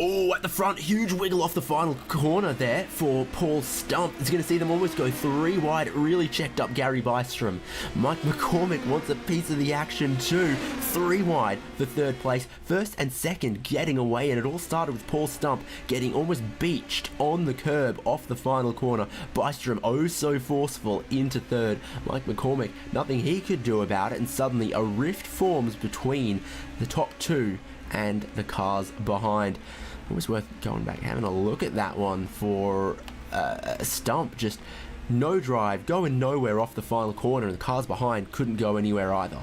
Oh, at the front, huge wiggle off the final corner there for Paul Stump. He's going to see them almost go 3 wide. It really checked up Gary Bystrom. Mike McCormick wants a piece of the action too. 3 wide for 3rd place. 1st and 2nd getting away, and it all started with Paul Stump getting almost beached on the curb off the final corner. Bystrom oh so forceful into 3rd. Mike McCormick, nothing he could do about it, and suddenly a rift forms between the top 2 and the cars behind. It was worth going back having a look at that one for Stump. Just no drive, going nowhere off the final corner, and the cars behind couldn't go anywhere either.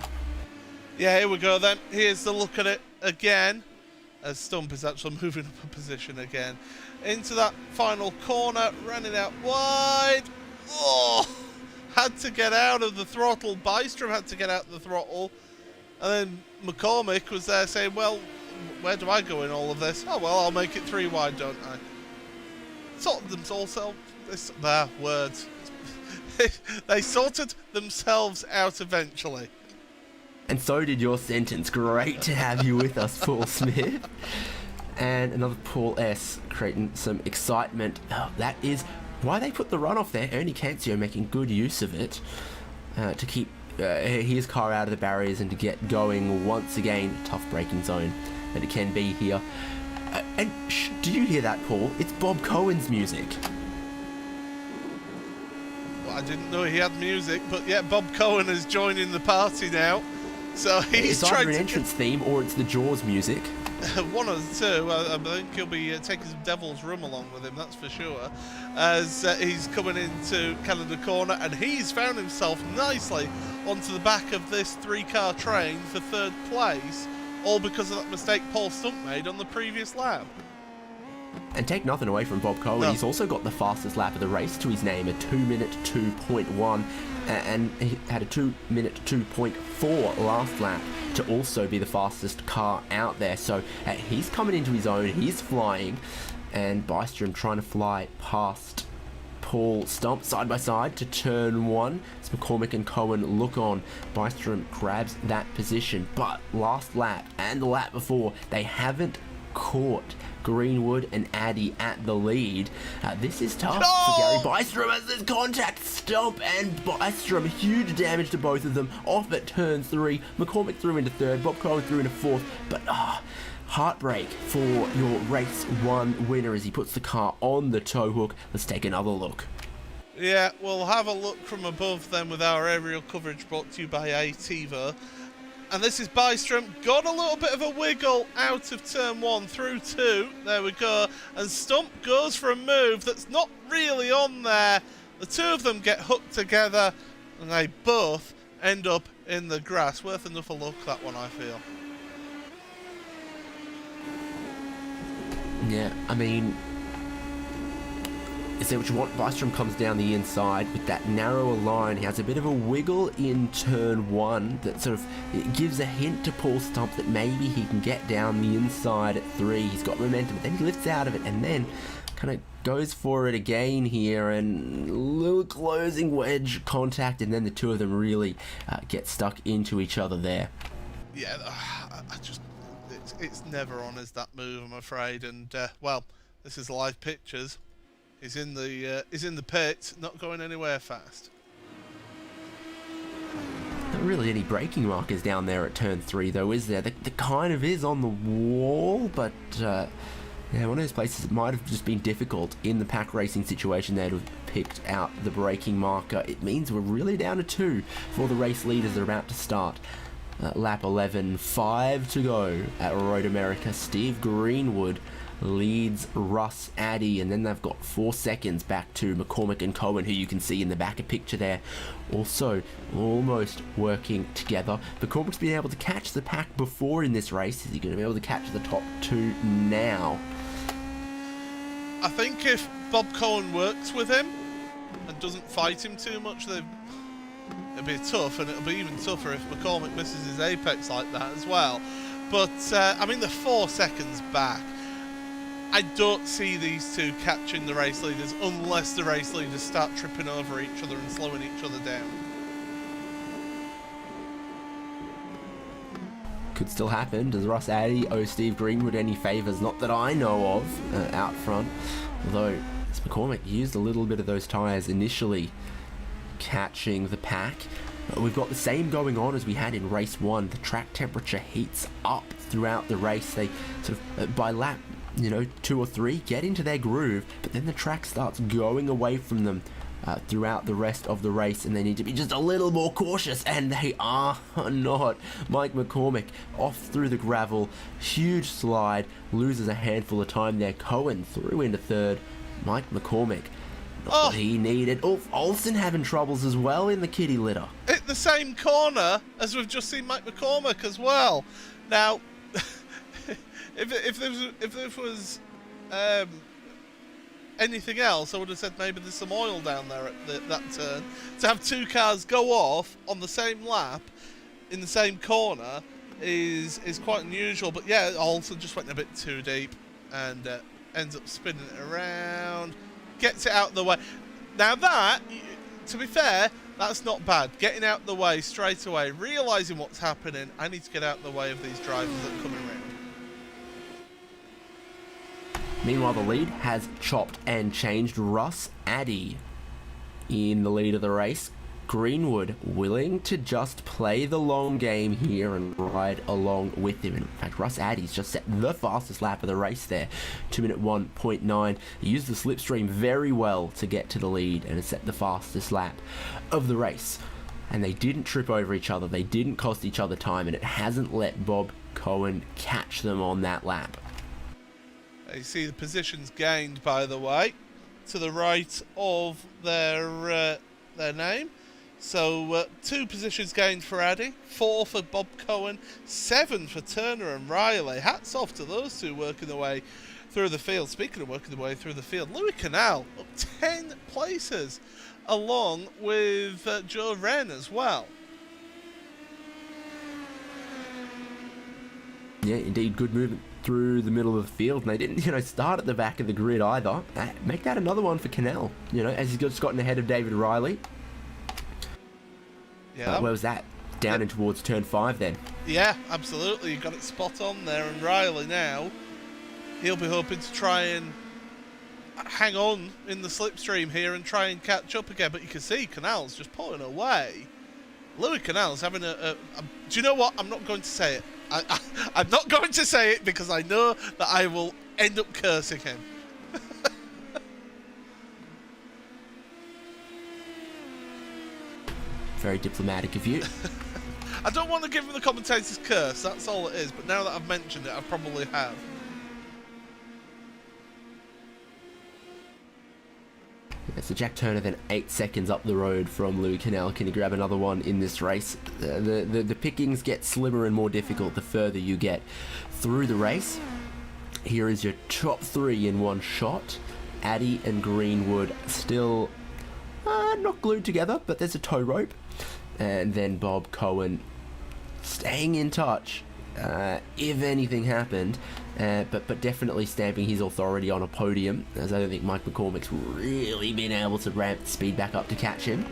Yeah, here we go then. Here's the look at it again, as Stump is actually moving up a position again. Into that final corner, running out wide. Oh, had to get out of the throttle. Bystrom had to get out of the throttle. And then McCormick was there saying, well, where do I go in all of this? Oh, well, I'll make it 3 wide, don't I? Sorted themselves out. Their words. They sorted themselves out eventually. And so did your sentence. Great to have you with us, Paul Smith. And another Paul S. creating some excitement. Oh, that is why they put the runoff there. Ernie Cancio making good use of it to keep his car out of the barriers and to get going once again. Tough braking zone that it can be here. And do you hear that, Paul? It's Bob Cohen's music. Well, I didn't know he had music, but yeah, Bob Cohen is joining the party now. So he's it's trying either an to entrance theme or it's the Jaws music. One of the two. I think he'll be taking some Devil's Room along with him, that's for sure, as he's coming into Canada Corner, and he's found himself nicely onto the back of this 3-car train for 3rd place, all because of that mistake Paul Stump made on the previous lap. And take nothing away from Bob Cohen, he's also got the fastest lap of the race to his name, a 2-minute 2.1, and he had a 2-minute 2.4 last lap to also be the fastest car out there. So he's coming into his own, he's flying, and Bystrom trying to fly past Paul Stump side by side to turn 1. As McCormick and Cohen look on, Bystrom grabs that position, but last lap and the lap before, they haven't caught Greenwood and Addy at the lead. This is tough for Gary Bystrom as there's contact. Stump and Bystrom, huge damage to both of them. Off at turn 3, McCormick through into 3rd, Bob Cohen through into 4th, but heartbreak for your race 1 winner as he puts the car on the tow hook. Let's take another look. Yeah, we'll have a look from above then with our aerial coverage brought to you by ATIVA. And this is Bystrom, got a little bit of a wiggle out of turn 1 through 2. There we go. And Stump goes for a move that's not really on there. The two of them get hooked together and they both end up in the grass. Worth enough a look, that one, I feel. Yeah, I mean, is that what you want? Bystrom comes down the inside with that narrower line. He has a bit of a wiggle in turn 1 that sort of it gives a hint to Paul Stump that maybe he can get down the inside at 3. He's got momentum, but then he lifts out of it and then kind of goes for it again here, and a little closing wedge contact, and then the two of them really get stuck into each other there. Yeah, I just, it's never on as that move, I'm afraid. And well, this is live pictures. He's in the pit, not going anywhere fast. Not really any braking markers down there at turn 3 though, is there? There kind of is on the wall, but yeah, one of those places that might have just been difficult in the pack racing situation there to have picked out the braking marker. It means we're really down to 2 for the race leaders that are about to start. Lap 11, 5 to go at Road America. Steve Greenwood leads Russ Addy, and then they've got 4 seconds back to McCormick and Cohen, who you can see in the back of picture there, also almost working together. McCormick's been able to catch the pack before in this race. Is he going to be able to catch the top 2 now? I think if Bob Cohen works with him and doesn't fight him too much, it'll be tough, and it'll be even tougher if McCormick misses his apex like that as well. But I mean, they're 4 seconds back. I don't see these two catching the race leaders unless the race leaders start tripping over each other and slowing each other down. Could still happen. Does Russ Addy owe Steve Greenwood any favours? Not that I know of out front. Although McCormick used a little bit of those tyres initially catching the pack. We've got the same going on as we had in race 1. The track temperature heats up throughout the race. They sort of, by lap 2 or 3, get into their groove, but then the track starts going away from them throughout the rest of the race, and they need to be just a little more cautious, and they are not. Mike McCormick off through the gravel, huge slide, loses a handful of time there. Cohen through into 3rd. Mike McCormick, not what he needed. Olsen having troubles as well in the kitty litter. Hit the same corner as we've just seen Mike McCormick as well. Now, if there was anything else, I would have said maybe there's some oil down there at that turn. To have 2 cars go off on the same lap in the same corner is quite unusual. But yeah, Olsen just went a bit too deep and ends up spinning it around, gets it out of the way. Now that, to be fair, that's not bad. Getting out of the way straight away, realising what's happening. I need to get out of the way of these drivers that are coming around. Meanwhile, the lead has chopped and changed. Russ Addy in the lead of the race. Greenwood willing to just play the long game here and ride along with him. In fact, Russ Addy's just set the fastest lap of the race there, 2 minute 1.9. He used the slipstream very well to get to the lead and has set the fastest lap of the race. And they didn't trip over each other, they didn't cost each other time, and it hasn't let Bob Cohen catch them on that lap. You see the positions gained, by the way, to the right of their name. So 2 positions gained for Addy, 4 for Bob Cohen, 7 for Turner and Riley. Hats off to those two working their way through the field. Speaking of working their way through the field, Louis Canal up 10 places, along with Joe Wren as well. Yeah, indeed, good movement through the middle of the field, and they didn't, start at the back of the grid either. Make that another one for Canal, as he's just gotten ahead of David Riley. Yeah. Where was that? Down in towards turn 5 then. Yeah, absolutely. You got it spot on there, and Riley now, he'll be hoping to try and hang on in the slipstream here and try and catch up again, but you can see Canal's just pulling away. Louis Canal's having do you know what? I'm not going to say it. I'm not going to say it because I know that I will end up cursing him. Very diplomatic of you. I don't want to give him the commentator's curse, that's all it is, but now that I've mentioned it, I probably have. Yeah, so Jack Turner then 8 seconds up the road from Louis Canal. Can he grab another one in this race? The pickings get slimmer and more difficult the further you get through the race. Here is your top 3 in one shot. Addy and Greenwood still not glued together, but there's a tow rope. And then Bob Cohen staying in touch if anything happened, but definitely stamping his authority on a podium, as I don't think Mike McCormick's really been able to ramp the speed back up to catch him.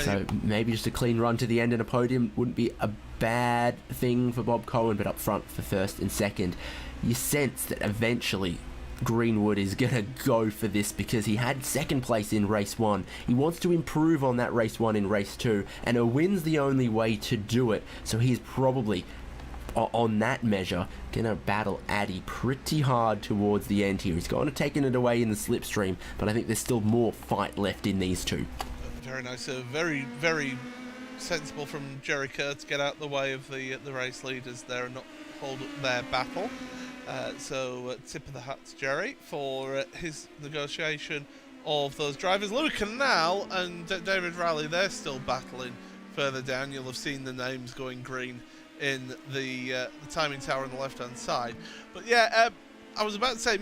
So maybe just a clean run to the end and a podium wouldn't be a bad thing for Bob Cohen, but up front for first and second, you sense that eventually Greenwood is going to go for this because he had second place in race 1. He wants to improve on that race 1 in race 2, and a win's the only way to do it. So he's probably, on that measure, going to battle Addy pretty hard towards the end here. He's going to taken it away in the slipstream, but I think there's still more fight left in these two. Very nice. Very, very sensible from Jerry Kerr to get out the way of the race leaders there and not hold up their battle. So tip of the hat to Jerry for his negotiation of those drivers. Louis Canal and David Rowley, they're still battling further down. You'll have seen the names going green in the timing tower on the left-hand side. But yeah, I was about to say,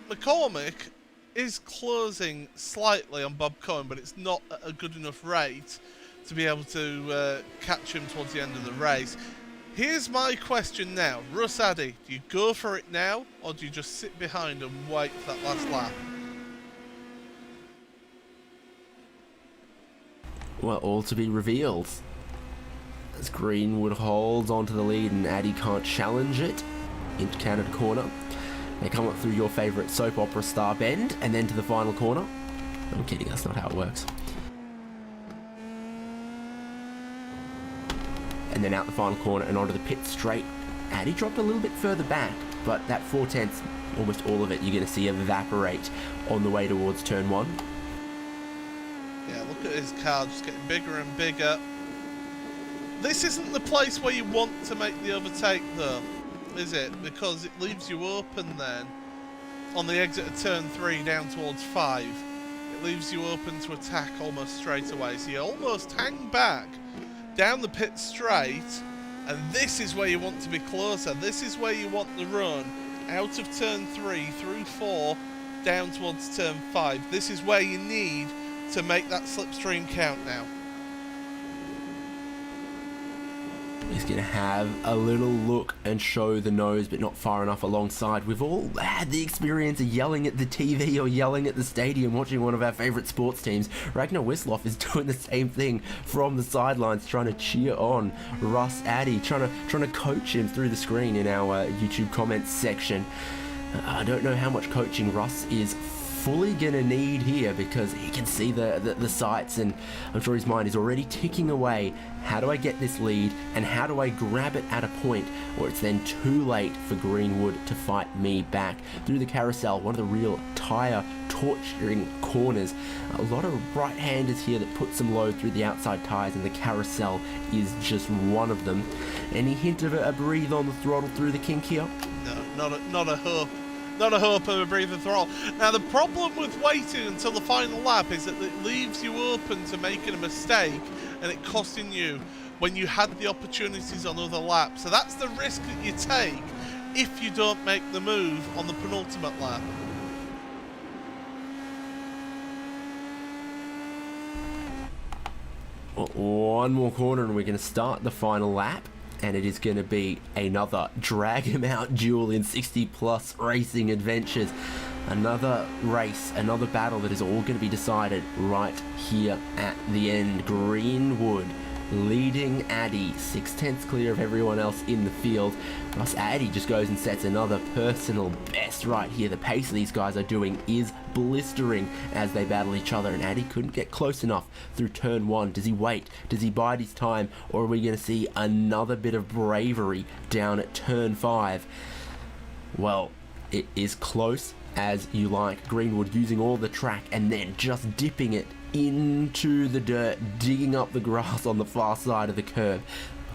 McCormick is closing slightly on Bob Cohen, but it's not at a good enough rate to be able to catch him towards the end of the race. Here's my question now. Russ Addy, do you go for it now, or do you just sit behind and wait for that last lap? Well, all to be revealed. As Greenwood holds onto the lead and Addy can't challenge it into Canada corner. They come up through your favourite soap opera star bend and then to the final corner. I'm kidding, that's not how it works. And then out the final corner and onto the pit straight. Addy dropped a little bit further back, but that 4/10, almost all of it, you're going to see evaporate on the way towards turn 1. Yeah, look at his car just getting bigger and bigger. This isn't the place where you want to make the overtake though, is it? Because it leaves you open then on the exit of turn 3 down towards 5. It leaves you open to attack almost straight away. So you almost hang back down the pit straight, and this is where you want to be closer. This is where you want the run out of turn 3 through 4 down towards turn 5. This is where you need to make that slipstream count now. He's going to have a little look and show the nose, but not far enough alongside. We've all had the experience of yelling at the TV or yelling at the stadium watching one of our favourite sports teams. Ragnar Wisloff is doing the same thing from the sidelines, trying to cheer on Russ Addy, trying to coach him through the screen in our YouTube comments section. I don't know how much coaching Russ is fully gonna need here, because he can see the sights, and I'm sure his mind is already ticking away. How do I get this lead, and how do I grab it at a point where it's then too late for Greenwood to fight me back? Through the carousel, one of the real tire torturing corners. A lot of right-handers here that put some load through the outside tires, and the carousel is just one of them. Any hint of a breathe on the throttle through the kink here? No, not a hope. Not a hope of a breather throttle. Now, the problem with waiting until the final lap is that it leaves you open to making a mistake and it costing you when you had the opportunities on other laps. So that's the risk that you take if you don't make the move on the penultimate lap. Well, one more corner and we're going to start the final lap. And it is going to be another drag him out duel in 60 plus racing adventures. Another race, another battle that is all going to be decided right here at the end. Greenwood leading Addy 6/10 clear of everyone else in the field. Russ Addy just goes and sets another personal best right here. The pace these guys are doing is blistering as they battle each other, and Addy couldn't get close enough through turn 1. Does he wait? Does he bide his time? Or are we going to see another bit of bravery down at turn 5? Well, it is close as you like. Greenwood using all the track and then just dipping it into the dirt, digging up the grass on the far side of the curb.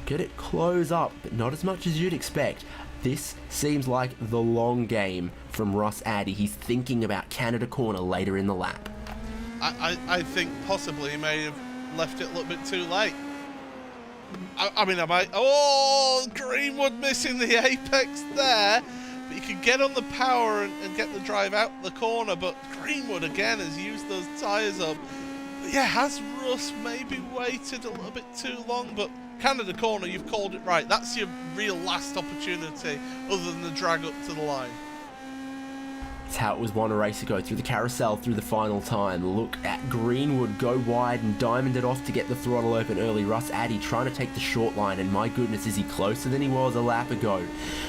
Get it close up, but not as much as you'd expect. This seems like the long game from Russ Addy. He's thinking about Canada Corner later in the lap. I think possibly he may have left it a little bit too late. I mean, I might... Oh, Greenwood missing the apex there. But you can get on the power and get the drive out the corner. But Greenwood, again, has used those tyres up. But yeah, has Russ maybe waited a little bit too long? But Canada Corner, you've called it right. That's your real last opportunity other than the drag up to the line. It's how it was won a race ago, through the carousel, through the final time. Look at Greenwood go wide and diamond it off to get the throttle open early. Russ Addy trying to take the short line, and my goodness, is he closer than he was a lap ago.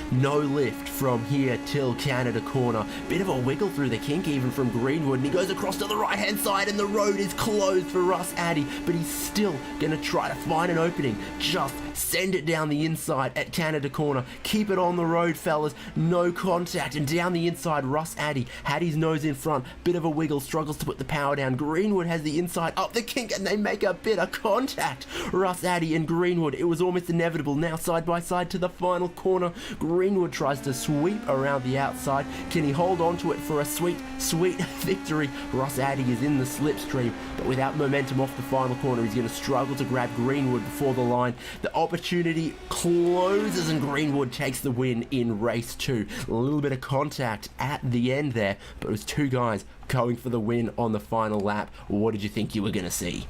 No lift from here till Canada Corner. Bit of a wiggle through the kink even from Greenwood, and he goes across to the right hand side, and the road is closed for Russ Addy, but he's still going to try to find an opening. Just send it down the inside at Canada Corner. Keep it on the road, fellas. No contact, and down the inside, Russ Addy had his nose in front. Bit of a wiggle, struggles to put the power down. Greenwood has the inside up the kink, and they make a bit of contact. Russ Addy and Greenwood, it was almost inevitable. Now side by side to the final corner. Greenwood tries to sweep around the outside. Can he hold on to it for a sweet, sweet victory? Russ Addy is in the slipstream, but without momentum off the final corner, he's going to struggle to grab Greenwood before the line. The opportunity closes, and Greenwood takes the win in race 2. A little bit of contact at the end there, but it was two guys going for the win on the final lap. What did you think you were going to see?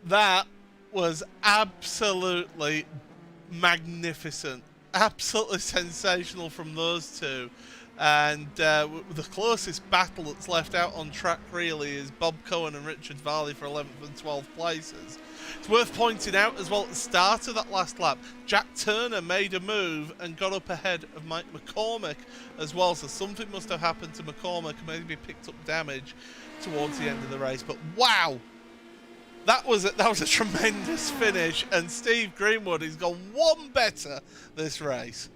That was absolutely magnificent. Absolutely sensational from those two. And the closest battle that's left out on track really is Bob Cohen and Richard Varley for 11th and 12th places. It's worth pointing out as well at the start of that last lap, Jack Turner made a move and got up ahead of Mike McCormick as well, so something must have happened to McCormick, maybe picked up damage towards the end of the race. But wow, that was a tremendous finish, and Steve Greenwood has gone one better this race.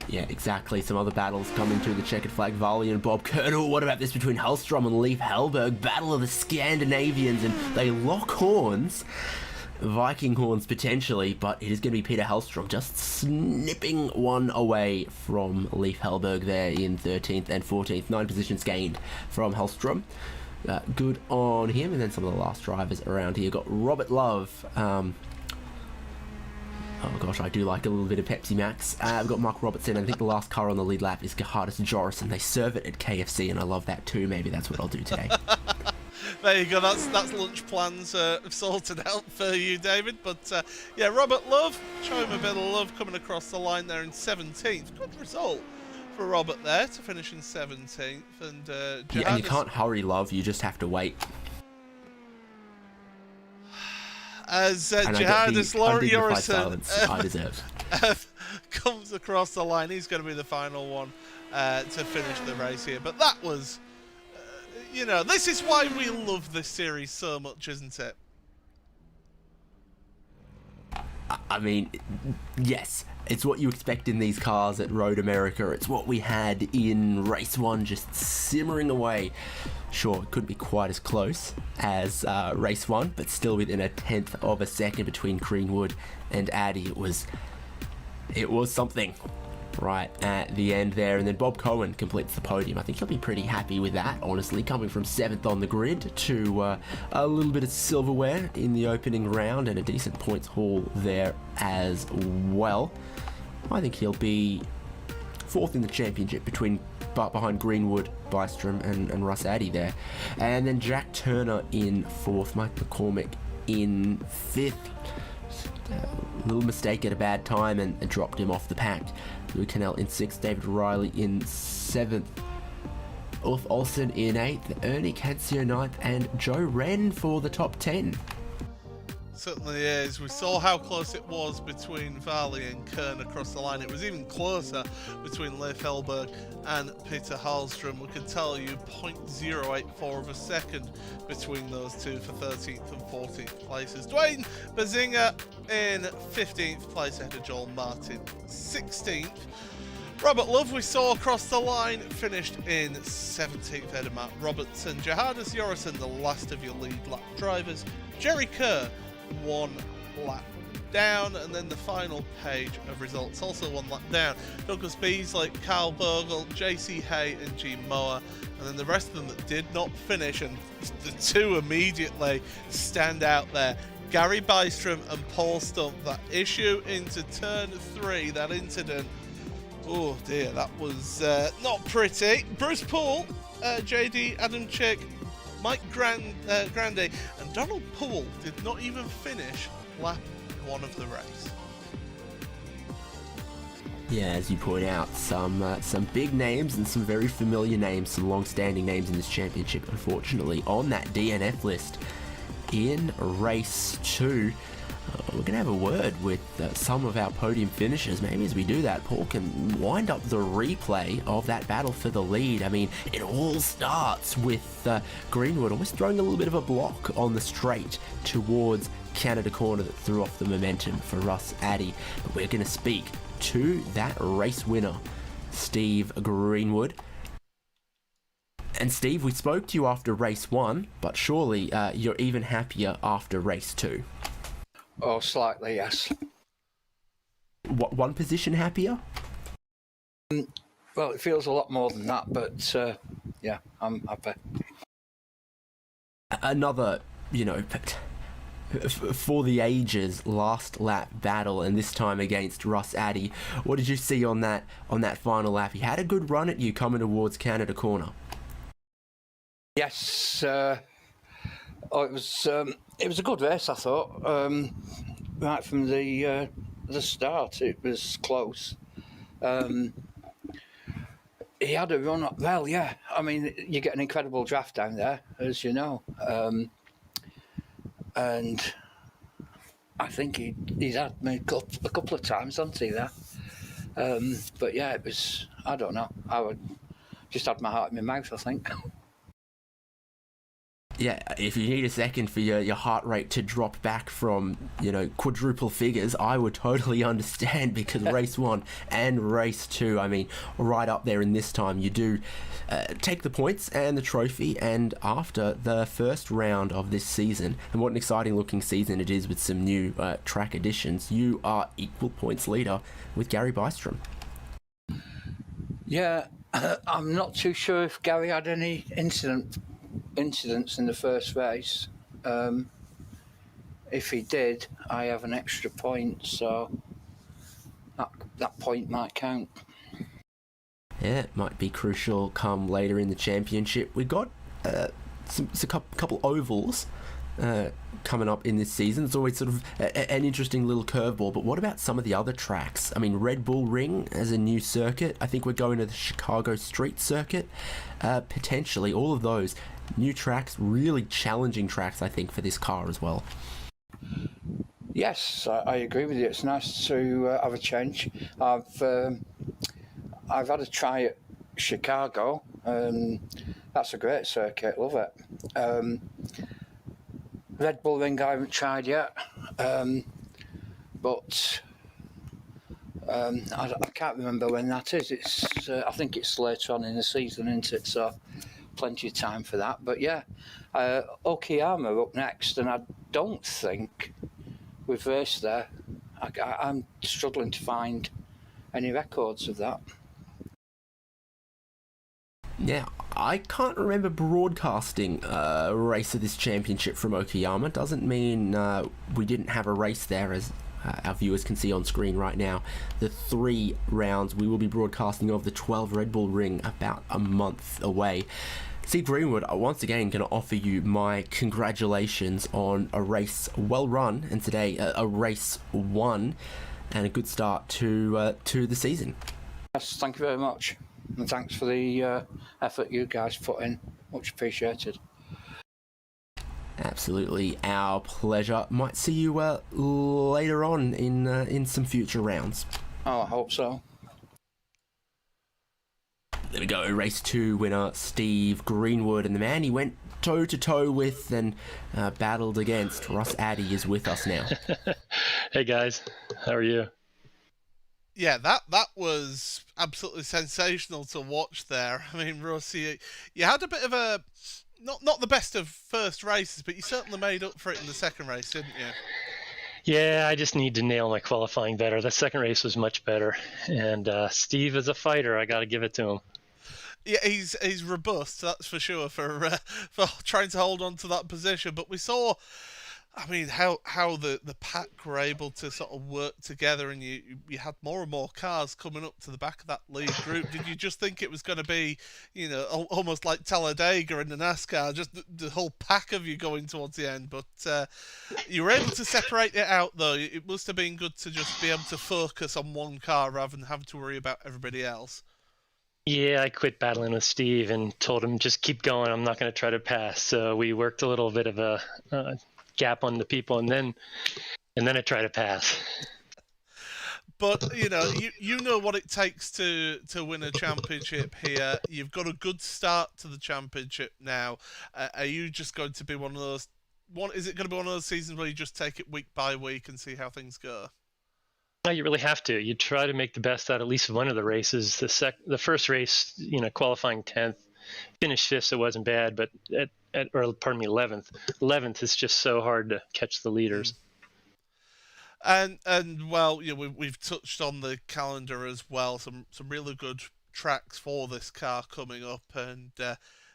Yeah, exactly. Some other battles coming through the checkered flag. Varley and Bob Colonel. What about this between Hellstrom and Leif Hellberg? Battle of the Scandinavians, and they lock horns. Viking horns potentially, but it is going to be Peter Hellstrom just snipping one away from Leif Hellberg there in 13th and 14th. 9 positions gained from Hellstrom. Good on him. And then some of the last drivers around here. Got Robert Love. Oh gosh, I do like a little bit of Pepsi Max. We've got Mark Robertson. I think the last car on the lead lap is Gerhardus Joris, and they serve it at KFC, and I love that too. Maybe that's what I'll do today. There you go. That's lunch plans sorted out for you, David. But yeah, Robert Love, show him a bit of love coming across the line there in 17th. Good result for Robert there to finish in 17th. And yeah, and you can't hurry, Love. You just have to wait. As Gerhardus Jorison I deserve. comes across the line, he's going to be the final one to finish the race here. But that was, you know, this is why we love this series so much, isn't it? I mean, yes, it's what you expect in these cars at Road America. It's what we had in Race 1, just simmering away. Sure, it couldn't be quite as close as Race 1, but still within a 10th of a second between Greenwood and Addy. It was something right at the end there. And then Bob Cohen completes the podium. I think he'll be pretty happy with that, honestly, coming from 7th on the grid to a little bit of silverware in the opening round and a decent points haul there as well. I think he'll be 4th in the championship behind Greenwood, Bystrom and Russ Addy there. And then Jack Turner in 4th, Mike McCormick in 5th. A little mistake at a bad time and dropped him off the pack. Louis Cannell in 6th, David Riley in 7th, Ulf Olsen in 8th, Ernie Cancio 9th, and Joe Wren for the top 10. Certainly is. We saw how close it was between Varley and Kern across the line. It was even closer between Leif Hellberg and Peter Hallström. We could tell you 0.084 of a second between those two for 13th and 14th places. Dwayne Bazinga in 15th place ahead of Joel Martin 16th. Robert Love, we saw across the line, finished in 17th ahead of Matt Robertson. Johannes Jorison, the last of your lead lap drivers. Jerry Kerr, 1 lap down, and then the final page of results, also 1 lap down. Douglas Beasley, Kyle Bogle, JC Hay and G Moa, and then the rest of them that did not finish, and the two immediately stand out there. Gary Bystrom and Paul Stump, that issue into turn 3, that incident. Oh dear, that was not pretty. Bruce Poole, JD Adamczyk, Mike Grande, and Donald Poole did not even finish lap 1 of the race. Yeah, as you point out, some big names and some very familiar names, some long-standing names in this championship, unfortunately, on that DNF list. In race 2, we're going to have a word with some of our podium finishers. Maybe as we do that, Paul can wind up the replay of that battle for the lead. I mean, it all starts with Greenwood almost throwing a little bit of a block on the straight towards Canada corner that threw off the momentum for Russ Addy. But we're going to speak to that race winner, Steve Greenwood. And Steve, we spoke to you after race 1, but surely you're even happier after race 2. Oh, slightly, yes. What, one position happier? Well, it feels a lot more than that, but yeah, I'm happy. Another, for the ages last lap battle, and this time against Russ Addy. What did you see on that final lap? He had a good run at you coming towards Canada corner. Yes, it was a good race, I thought. Right from the start, it was close. He had a run up. Well, yeah. I mean, you get an incredible draft down there, as you know, and I think he's had me a couple of times, hasn't he? There, but yeah, it was. I don't know. I would just had my heart in my mouth, I think. Yeah, if you need a second for your heart rate to drop back from, quadruple figures, I would totally understand, because race 1 and race 2, I mean, right up there in this time, you do take the points and the trophy, and after the first round of this season, and what an exciting looking season it is with some new track additions, you are equal points leader with Gary Bystrom. Yeah, I'm not too sure if Gary had any incidents in the first race. If he did, I have an extra point, so that point might count. Yeah, it might be crucial come later in the championship. We got a couple ovals coming up in this season. It's always sort of an interesting little curveball, but what about some of the other tracks? I mean, Red Bull Ring as a new circuit. I think we're going to the Chicago Street Circuit, potentially. All of those new tracks, really challenging tracks, I think, for this car as well. Yes, I agree with you. It's nice to have a change. I've had a try at Chicago. That's a great circuit, love it. Red Bull Ring I haven't tried yet, but I can't remember when that is. It's I think it's later on in the season, isn't it? So plenty of time for that. But yeah, Okayama up next, and I don't think we've raced there. I'm struggling to find any records of that. Yeah, I can't remember broadcasting a race of this championship from Okayama. Doesn't mean we didn't have a race there, as our viewers can see on screen right now. The 3 rounds we will be broadcasting of the 12 Red Bull Ring about a month away. Steve Greenwood, once again going to offer you my congratulations on a race well run, and today a race won, and a good start to the season. Yes, thank you very much. And thanks for the effort you guys put in. Much appreciated. Absolutely our pleasure. Might see you later on in some future rounds. Oh, I hope so. There we go, race 2 winner Steve Greenwood, and the man he went toe-to-toe with and battled against, Russ Addy, is with us now. Hey guys, how are you? Yeah, that was absolutely sensational to watch there. I mean, Russ, you had a bit of a not the best of first races, but you certainly made up for it in the second race, didn't you? Yeah, I just need to nail my qualifying better. The second race was much better, and Steve is a fighter. I got to give it to him. Yeah, he's robust, that's for sure, for trying to hold on to that position. But we saw, I mean, how the pack were able to sort of work together, and you had more and more cars coming up to the back of that lead group. Did you just think it was going to be, you know, almost like Talladega in the NASCAR, just the whole pack of you going towards the end? But you were able to separate it out, though. It must have been good to just be able to focus on one car rather than having to worry about everybody else. Yeah, I quit battling with Steve and told him just keep going. I'm not going to try to pass. So we worked a little bit of a gap on the people, and then I try to pass. But you know what it takes to win a championship here. You've got a good start to the championship now. Are you just going to be one of those? Is it going to be one of those seasons where you just take it week by week and see how things go? No, you really have to. You try to make the best out of at least one of the races. The first race, qualifying 10th, finished 5th, so it wasn't bad. But 11th. 11th is just so hard to catch the leaders. And well, we've touched on the calendar as well. Some really good tracks for this car coming up, and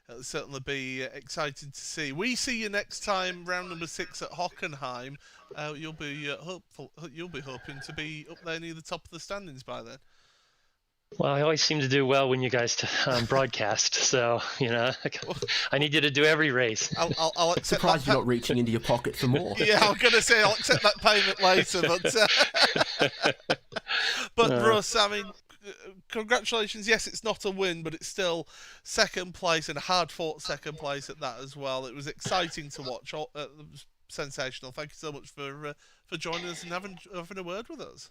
it'll certainly be exciting to see. We see you next time, round number 6 at Hockenheim. You'll be hoping to be up there near the top of the standings by then. Well, I always seem to do well when you guys broadcast, so I need you to do every race. I'll accept. Surprised you're not reaching into your pocket for more. Yeah, I'm gonna say I'll accept that payment later, but Russ, I mean, congratulations. Yes, it's not a win, but it's still second place, and a hard-fought second place at that as well. It was exciting to watch. Sensational. Thank you so much for joining us and having a word with us.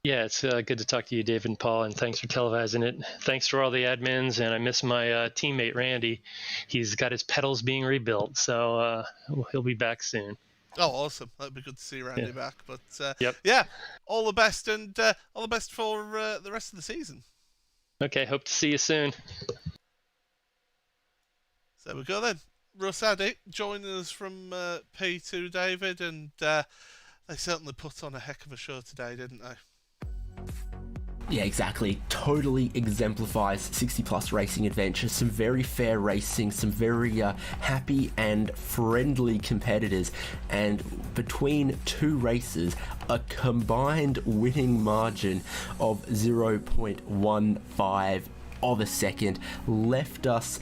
Yeah, it's good to talk to you, David and Paul, and thanks for televising it. Thanks for all the admins, and I miss my teammate, Randy. He's got his pedals being rebuilt, so he'll be back soon. Oh, awesome. That'd be good to see Randy back. But, yep. Yeah, all the best, and all the best for the rest of the season. Okay, hope to see you soon. So there we go then. Russ Addy joining us from P2, David, and they certainly put on a heck of a show today, didn't they? Yeah, exactly. Totally exemplifies 60-plus racing adventures. Some very fair racing, some very happy and friendly competitors. And between two races, a combined winning margin of 0.15 of a second left us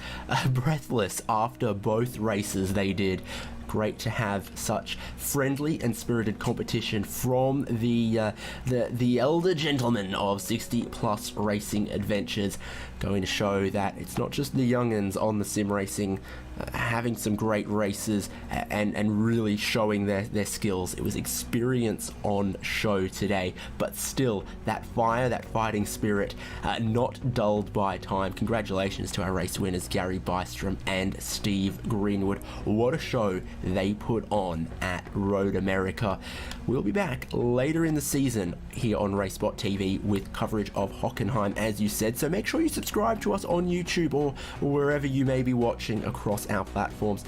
breathless after both races they did. Great to have such friendly and spirited competition from the elder gentlemen of 60-plus racing adventures, going to show that it's not just the young'uns on the sim racing having some great races and really showing their skills. It was experience on show today, but still that fire, that fighting spirit, not dulled by time. Congratulations to our race winners, Gary Bystrom and Steve Greenwood. What a show they put on at Road America. We'll be back later in the season here on RaceSpotTV with coverage of Hockenheim, as you said, so make sure you subscribe to us on YouTube or wherever you may be watching across our platforms.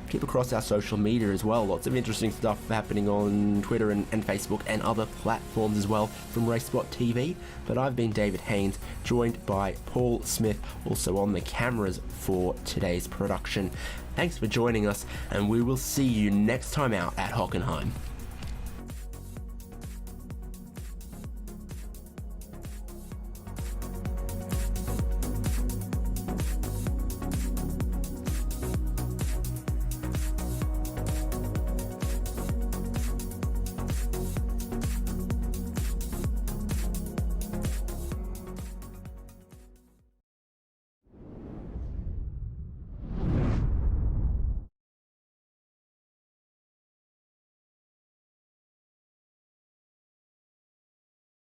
Keep across our social media as well. Lots of interesting stuff happening on Twitter and Facebook and other platforms as well from RaceSpotTV. But I've been David Haynes, joined by Paul Smith, also on the cameras for today's production. Thanks for joining us, and we will see you next time out at Hockenheim.